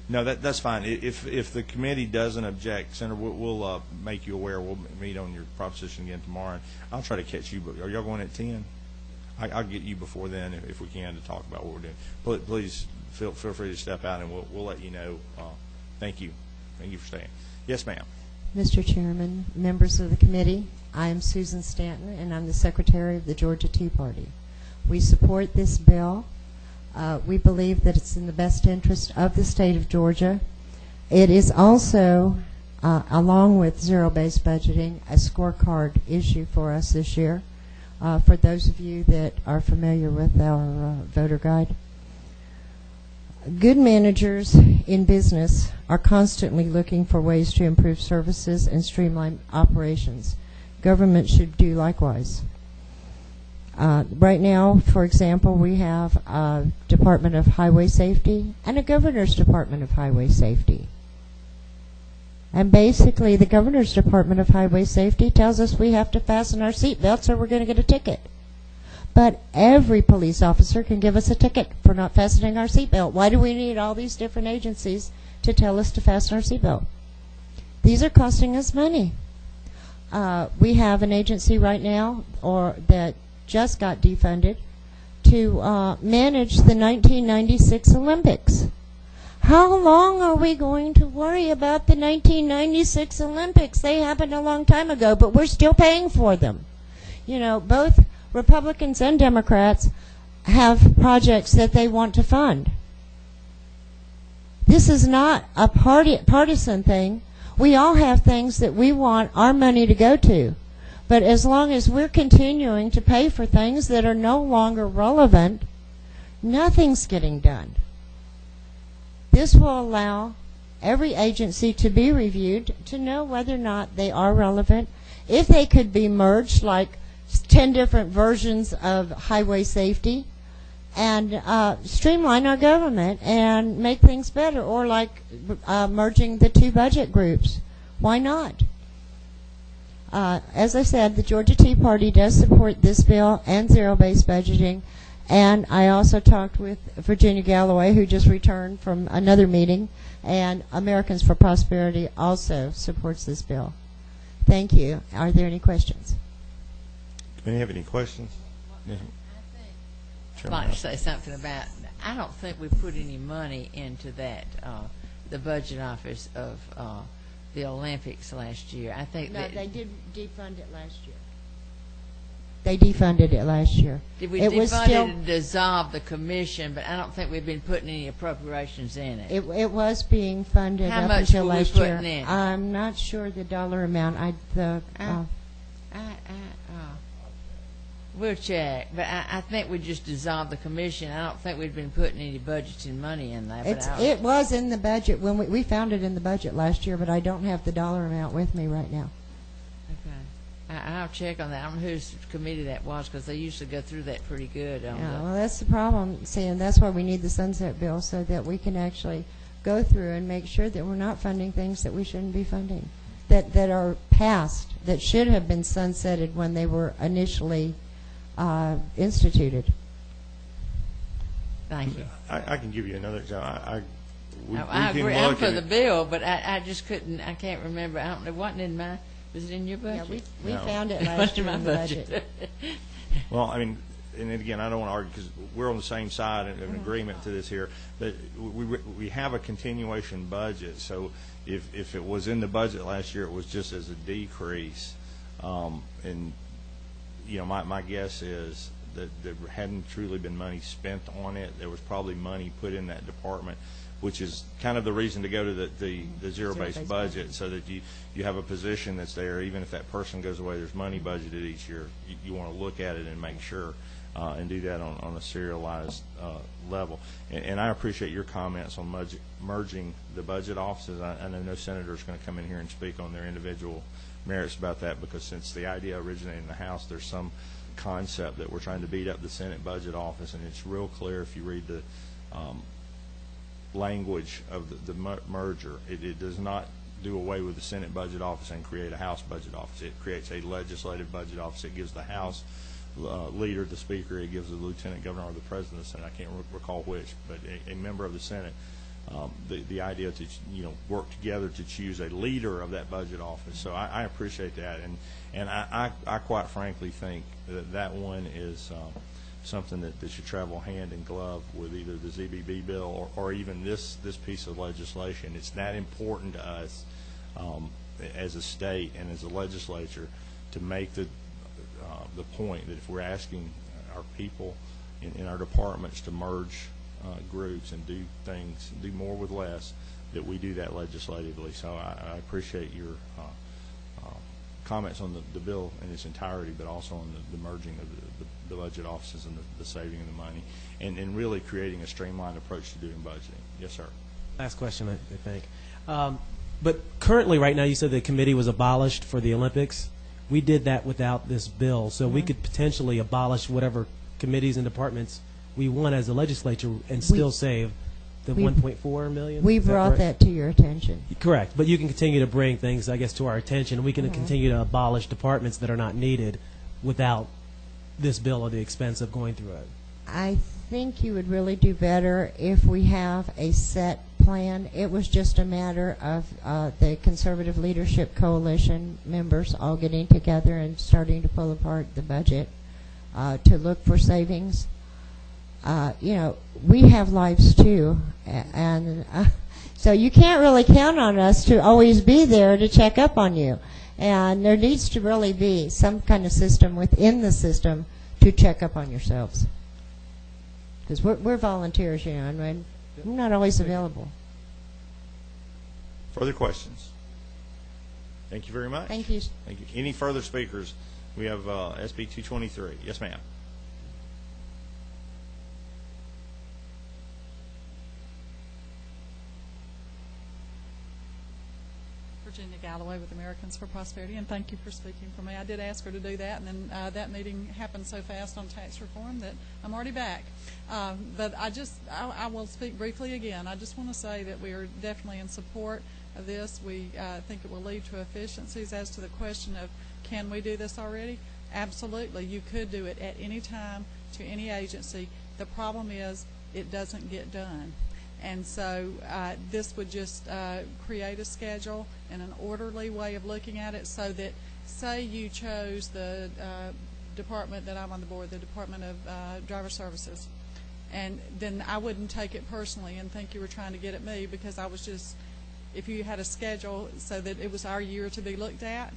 No, that's fine. If the committee doesn't object, Senator, we'll make you aware. We'll meet on your proposition again tomorrow. I'll try to catch you. Are y'all going at 10? I'll get you before then if we can to talk about what we're doing. Please feel free to step out, and we'll let you know. Thank you. Thank you for staying. Yes, ma'am. Mr. Chairman, members of the committee, I am Susan Stanton, and I'm the Secretary of the Georgia Tea Party. We support this bill. We believe that it's in the best interest of the state of Georgia. It is also, along with zero-based budgeting, a scorecard issue for us this year. For those of you that are familiar with our voter guide, good managers in business are constantly looking for ways to improve services and streamline operations. Government should do likewise. Right now, for example, we have a Department of Highway Safety and a Governor's Department of Highway Safety. And basically, the Governor's Department of Highway Safety tells us we have to fasten our seatbelts or we're going to get a ticket. But every police officer can give us a ticket for not fastening our seatbelt. Why do we need all these different agencies to tell us to fasten our seatbelt? These are costing us money. We have an agency right now that just got defunded to manage the 1996 Olympics. How long are we going to worry about the 1996 Olympics? They happened a long time ago, but we're still paying for them. You know, both Republicans and Democrats have projects that they want to fund. This is not a partisan thing. We all have things that we want our money to go to. But as long as we're continuing to pay for things that are no longer relevant, nothing's getting done. This will allow every agency to be reviewed to know whether or not they are relevant. If they could be merged, like 10 different versions of highway safety, and streamline our government and make things better, or like merging the two budget groups. Why not? As I said, the Georgia Tea Party does support this bill and zero-based budgeting, and I also talked with Virginia Galloway, who just returned from another meeting, and Americans for Prosperity also supports this bill. Thank you. Are there any questions? Do you have any questions? I'd like to say something about, I don't think we put any money into that, the budget office of the Olympics last year. I think No, they did defund it last year. They defunded it last year. Did we defund it and dissolve the commission, but I don't think we've been putting any appropriations in it. It was being funded How up much until were we last year. putting in? I'm not sure the dollar amount. We'll check, but I think we just dissolved the commission. I don't think we've been putting any budgeting money in there. It was in the budget when we found it in the budget last year, but I don't have the dollar amount with me right now. Okay, I'll check on that. I don't know whose committee that was, because they usually go through that pretty good. Well, that's the problem. See, and that's why we need the sunset bill, so that we can actually go through and make sure that we're not funding things that we shouldn't be funding, that are past, that should have been sunsetted when they were initially instituted. Thank you. I can give you another example. I agree. I'm for the bill, but I just couldn't. I can't remember. I don't know. Wasn't in my. Was it in your budget? Yeah, we found it last year in the budget. Well, I mean, and again, I don't want to argue because we're on the same side of an agreement to this here. But we have a continuation budget, so if it was in the budget last year, it was just as a decrease, and you know, my guess is that there hadn't truly been money spent on it. There was probably money put in that department, which is kind of the reason to go to the zero-based budget, so that you have a position that's there. Even if that person goes away, there's money budgeted each year. You want to look at it and make sure and do that on a serialized level. And I appreciate your comments on merging the budget offices. I know no senator is going to come in here and speak on their individual merits about that, because since the idea originated in the House, there's some concept that we're trying to beat up the Senate budget office, and it's real clear if you read the language of the merger. It does not do away with the Senate budget office and create a House budget office. It creates a legislative budget office. It gives the House leader, the speaker, it gives the lieutenant governor or the president of the Senate, I can't recall which, but a member of the Senate, the idea to work together to choose a leader of that budget office. So I appreciate that, and I quite frankly think that one is something that should travel hand in glove with either the ZBB bill or even this piece of legislation. It's that important to us as a state and as a legislature to make the point that if we're asking our people in our departments to merge groups and do things, do more with less, that we do that legislatively. So I appreciate your comments on the bill in its entirety, but also on the merging of the budget offices and the saving of the money, and really creating a streamlined approach to doing budgeting. Yes, sir. Last question, I think. But currently, right now, you said the committee was abolished for the Olympics. We did that without this bill, so we could potentially abolish whatever committees and departments we want as a legislature and still save the $1.4 million. We brought that to your attention. Correct, but you can continue to bring things, I guess, to our attention. We can continue to abolish departments that are not needed without this bill at the expense of going through it. I think you would really do better if we have a set plan. It was just a matter of the Conservative Leadership Coalition members all getting together and starting to pull apart the budget to look for savings. We have lives too, and so you can't really count on us to always be there to check up on you. And there needs to really be some kind of system within the system to check up on yourselves. Because we're volunteers, and we're not always available. Further questions? Thank you very much. Thank you. Thank you. Any further speakers? We have SB 223. Yes, ma'am. Virginia Galloway with Americans for Prosperity, and thank you for speaking for me. I did ask her to do that, and then that meeting happened so fast on tax reform that I'm already back. But I will speak briefly again. I just want to say that we are definitely in support of this. We think it will lead to efficiencies. As to the question of can we do this already? Absolutely. You could do it at any time to any agency. The problem is it doesn't get done. And so this would just create a schedule and an orderly way of looking at it, so that, say you chose the department that I'm on the board, the Department of Driver Services, and then I wouldn't take it personally and think you were trying to get at me, because I was just, if you had a schedule so that it was our year to be looked at,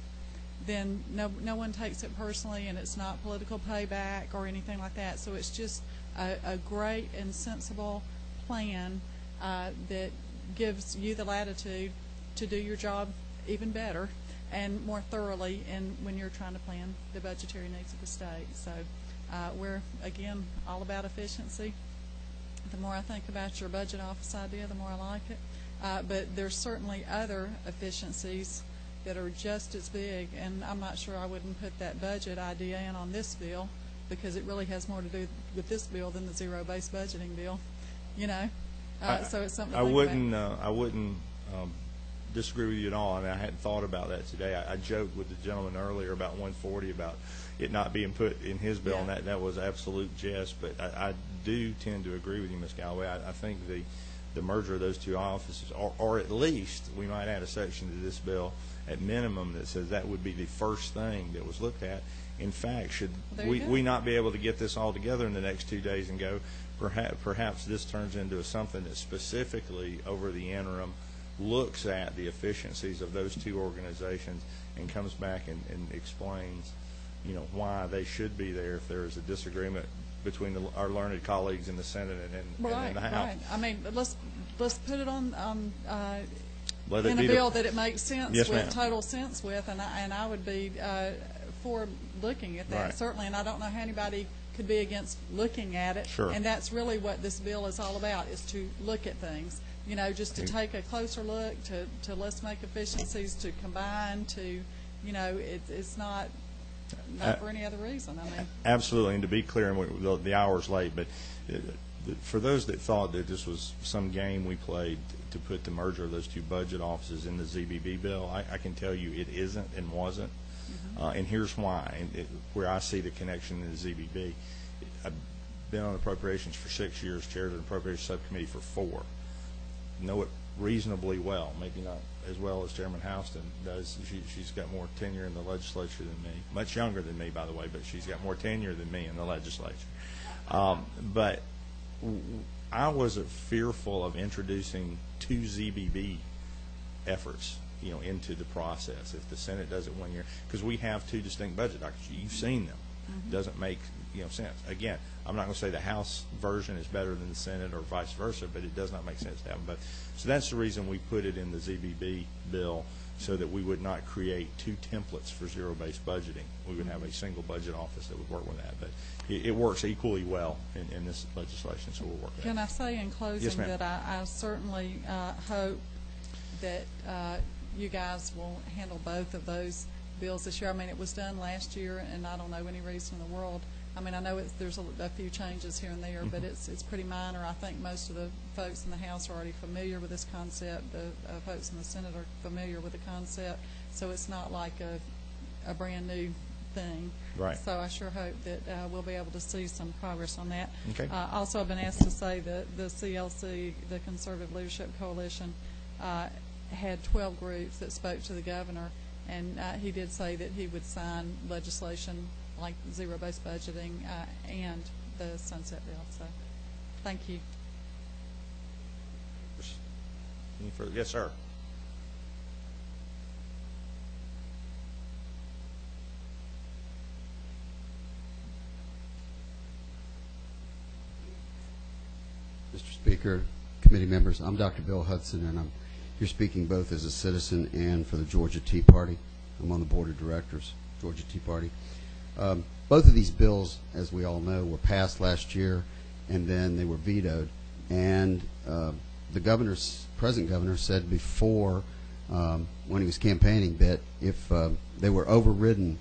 then no one takes it personally, and it's not political payback or anything like that. So it's just a great and sensible plan that gives you the latitude to do your job even better and more thoroughly when you're trying to plan the budgetary needs of the state. So we're, again, all about efficiency. The more I think about your budget office idea, the more I like it. But there's certainly other efficiencies that are just as big, and I'm not sure I wouldn't put that budget idea in on this bill, because it really has more to do with this bill than the zero-based budgeting bill, so it's something to think about. I wouldn't disagree with you at all. I mean, I hadn't thought about that today. I joked with the gentleman earlier about 140, about it not being put in his bill, and that was absolute jest. But I do tend to agree with you, Ms. Galloway. I think the merger of those two offices, or at least we might add a section to this bill at minimum that says that would be the first thing that was looked at. In fact, should we not be able to get this all together in the next 2 days and go, perhaps this turns into something that specifically over the interim looks at the efficiencies of those two organizations and comes back and explains, why they should be there if there is a disagreement between our learned colleagues in the Senate and in the House. Right. I mean, let's put it on in a bill that it makes sense with, total sense with, and I would be for looking at that, certainly, and I don't know how anybody could be against looking at it. Sure. And that's really what this bill is all about, is to look at things, just to take a closer look, to let's make efficiencies, to combine, to, it's not for any other reason. I mean, absolutely, and to be clear, and the hour's late, but for those that thought that this was some game we played to put the merger of those two budget offices in the ZBB bill, I can tell you it isn't and wasn't. And here's why, and where I see the connection in the ZBB. I've been on appropriations for 6 years, chaired an appropriations subcommittee for 4. Know it reasonably well, maybe not as well as Chairman Houston does. She's got more tenure in the legislature than me, much younger than me, by the way, but she's got more tenure than me in the legislature. But I was fearful of introducing 2 ZBB efforts, into the process if the Senate does it 1 year, because we have 2 distinct budget documents. You've seen them. Doesn't make sense. Again, I'm not going to say the House version is better than the Senate or vice versa, but it does not make sense to have them both. So that's the reason we put it in the ZBB bill, so that we would not create 2 templates for zero-based budgeting. We would have a single budget office that would work with that, but it works equally well in this legislation, so we'll work with that. Can I say in closing Yes, ma'am. that I certainly hope that you guys will handle both of those bills this year. I mean, it was done last year, and I don't know any reason in the world. I mean, I know there's a few changes here and there, but it's pretty minor. I think most of the folks in the House are already familiar with this concept. The folks in the Senate are familiar with the concept, so it's not like a brand new thing. Right. So I sure hope that we'll be able to see some progress on that. Okay. Also, I've been asked to say that the CLC, the Conservative Leadership Coalition, had 12 groups that spoke to the governor, and he did say that he would sign legislation like zero-based budgeting and the sunset bill. So, thank you. Any further? Yes, sir. Mr. Speaker, committee members, I'm Dr. Bill Hudson, and I'm here speaking both as a citizen and for the Georgia Tea Party. I'm on the board of directors, Georgia Tea Party. Both of these bills, as we all know, were passed last year, and then they were vetoed. And the present governor said before, when he was campaigning, that if they were overridden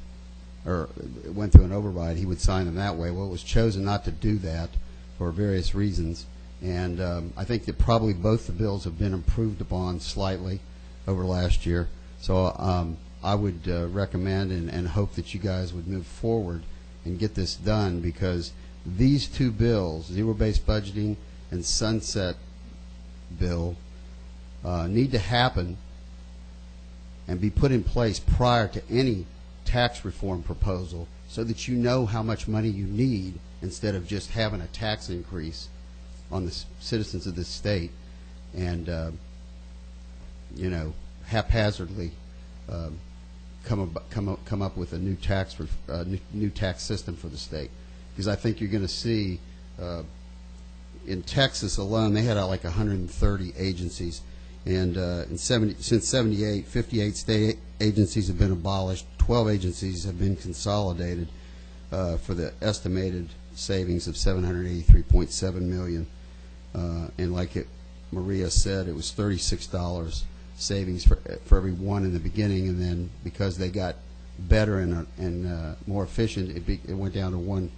or went through an override, he would sign them that way. Well, it was chosen not to do that for various reasons. And I think that probably both the bills have been improved upon slightly over last year. So I would recommend and hope that you guys would move forward and get this done, because these 2 bills, zero-based budgeting and sunset bill, need to happen and be put in place prior to any tax reform proposal, so that you know how much money you need, instead of just having a tax increase on the citizens of this state and haphazardly come up with a new tax system for the state. Because I think you're going to see in Texas alone, they had like 130 agencies, and since '78, 58 state agencies have been abolished, 12 agencies have been consolidated for the estimated savings of $783.7 million. And like Maria said, it was $36 savings for every one in the beginning, and then because they got better and more efficient, it went down to one.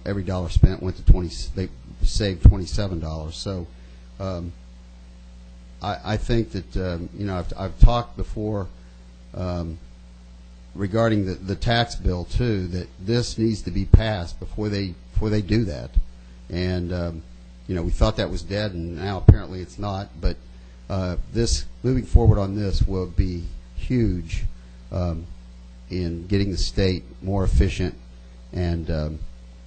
Every dollar spent went to 20. They saved $27. So I think that I've talked before regarding the tax bill too, that this needs to be passed before they do that. And we thought that was dead, and now apparently it's not. But this moving forward on this will be huge in getting the state more efficient and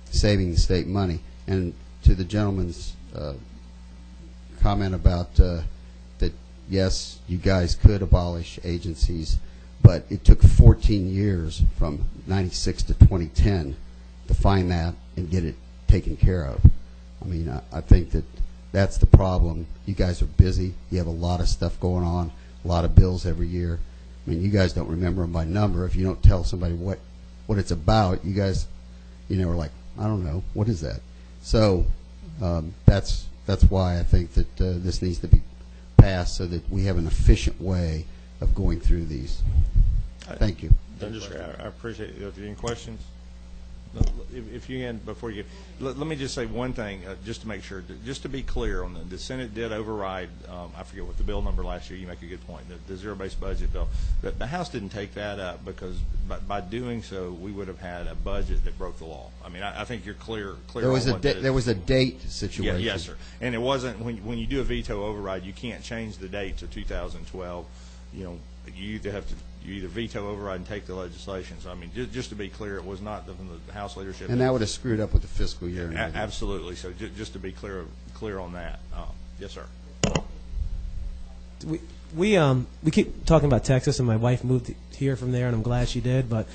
saving the state money. And to the gentleman's comment about that, yes, you guys could abolish agencies, but it took 14 years from '96 to 2010 to find that and get it taken care of. I mean, I think that that's the problem. You guys are busy. You have a lot of stuff going on, a lot of bills every year. I mean, you guys don't remember them by number. If you don't tell somebody what it's about, you guys, are like, I don't know, what is that? So that's why I think that this needs to be passed, so that we have an efficient way of going through these. Thank you. I appreciate it. Are there any questions? If you can, before you, let me just say one thing, just to make sure, just to be clear on the Senate did override, I forget what the bill number last year, you make a good point, the zero-based budget bill. The House didn't take that up because by doing so, we would have had a budget that broke the law. I mean, I think you're clear There was on a what that is. there was a date situation. Yeah, yes, sir. And it wasn't, when you do a veto override, you can't change the date to 2012. You know, you either veto override and take the legislation. So, I mean, just to be clear, it was not from the House leadership. And that would have screwed up with the fiscal year. And everything. Absolutely. So just to be clear on that. Yes, sir. We keep talking about Texas, and my wife moved here from there, and I'm glad she did. But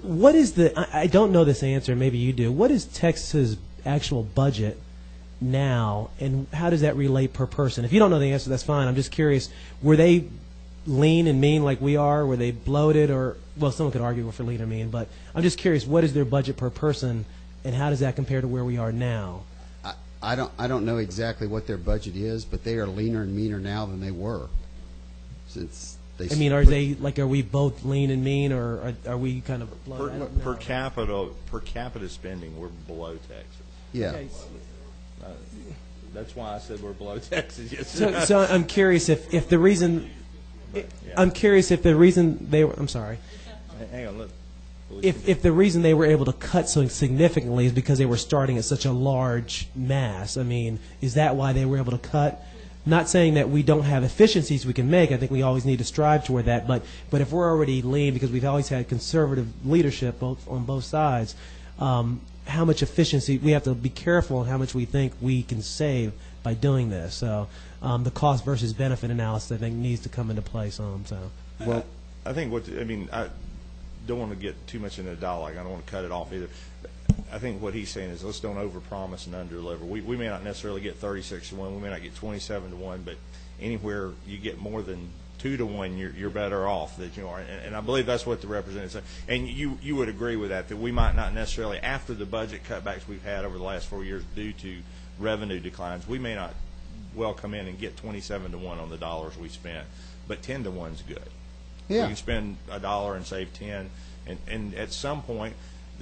what is I don't know this answer. Maybe you do. What is Texas's actual budget now, and how does that relate per person? If you don't know the answer, that's fine. I'm just curious. Were they lean and mean like we are? Were they bloated? Or, well, someone could argue for lean or mean, but I'm just curious, what is their budget per person, and how does that compare to where we are now? I don't know exactly what their budget is, but they are leaner and meaner now than they were. Since they I mean, are we both lean and mean, or are we kind of bloated? Per capita spending, we're below Texas. Yeah. Okay. That's why I said we're below Texas. Yes. So I'm curious if the reason. I'm curious if the reason they were. I'm sorry. Hang on. Look. If the reason they were able to cut so significantly is because they were starting at such a large mass, I mean, is that why they were able to cut? Not saying that we don't have efficiencies we can make. I think we always need to strive toward that. But if we're already lean, because we've always had conservative leadership on both sides, how much efficiency, we have to be careful on how much we think we can save by doing this. So the cost versus benefit analysis, I think, needs to come into play some. So. Well, I think I don't want to get too much into the dialogue. I don't want to cut it off either. I think what he's saying is let's don't overpromise and underdeliver. We may not necessarily get 36 to 1. We may not get 27 to 1, but anywhere you get more than 2 to 1, you're better off. That you are, and I believe that's what the representative said. And you would agree with that we might not necessarily, after the budget cutbacks we've had over the last 4 years due to revenue declines, we may not well come in and get 27 to 1 on the dollars we spent, but 10 to 1's good. Yeah. We can spend $1 and save 10, and at some point,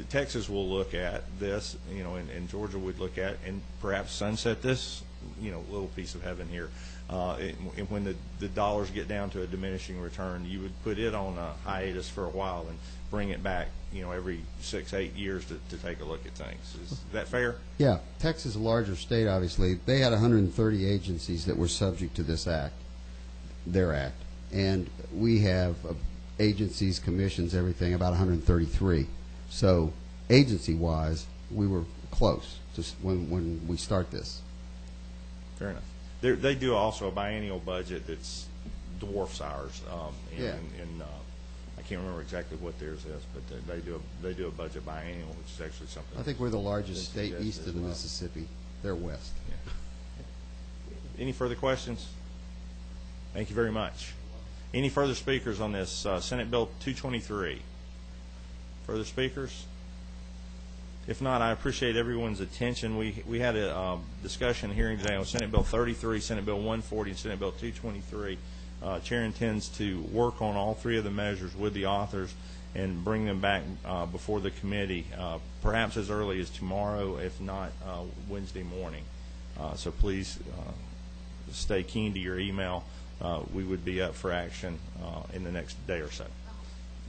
Texas will look at this, and Georgia would look at, and perhaps sunset this, little piece of heaven here. And when the dollars get down to a diminishing return, you would put it on a hiatus for a while and bring it back, every 6-8 years to take a look at things. Is that fair? Yeah. Texas is a larger state, obviously. They had 130 agencies that were subject to this act, their act. And we have agencies, commissions, everything, about 133. So agency-wise, we were close to when we start this. Fair enough. They do also a biennial budget that's dwarfs ours. Yeah. And I can't remember exactly what theirs is, but they do a budget biennial, which is actually something. I think we're the largest state east of the Mississippi. They're west. Yeah. Any further questions? Thank you very much. Any further speakers on this Senate Bill 223? Further speakers? If not, I appreciate everyone's attention. We had a discussion hearing today on Senate Bill 33, Senate Bill 140, and Senate Bill 223. Chair intends to work on all three of the measures with the authors and bring them back before the committee, perhaps as early as tomorrow, if not Wednesday morning. So please stay keen to your email. We would be up for action in the next day or so.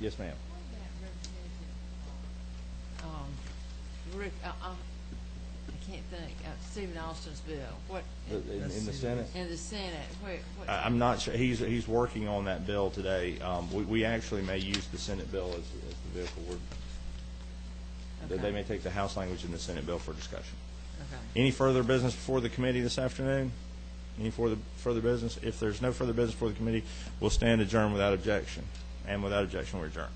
Yes, ma'am. Rick, I can't think. Stephen Austin's bill. What In the Senate? In the Senate. I'm not sure. He's working on that bill today. We actually may use the Senate bill as the vehicle. They may take the House language in the Senate bill for discussion. Okay. Any further business before the committee this afternoon? Any further business? If there's no further business before the committee, we'll stand adjourned without objection. And without objection, we're adjourned.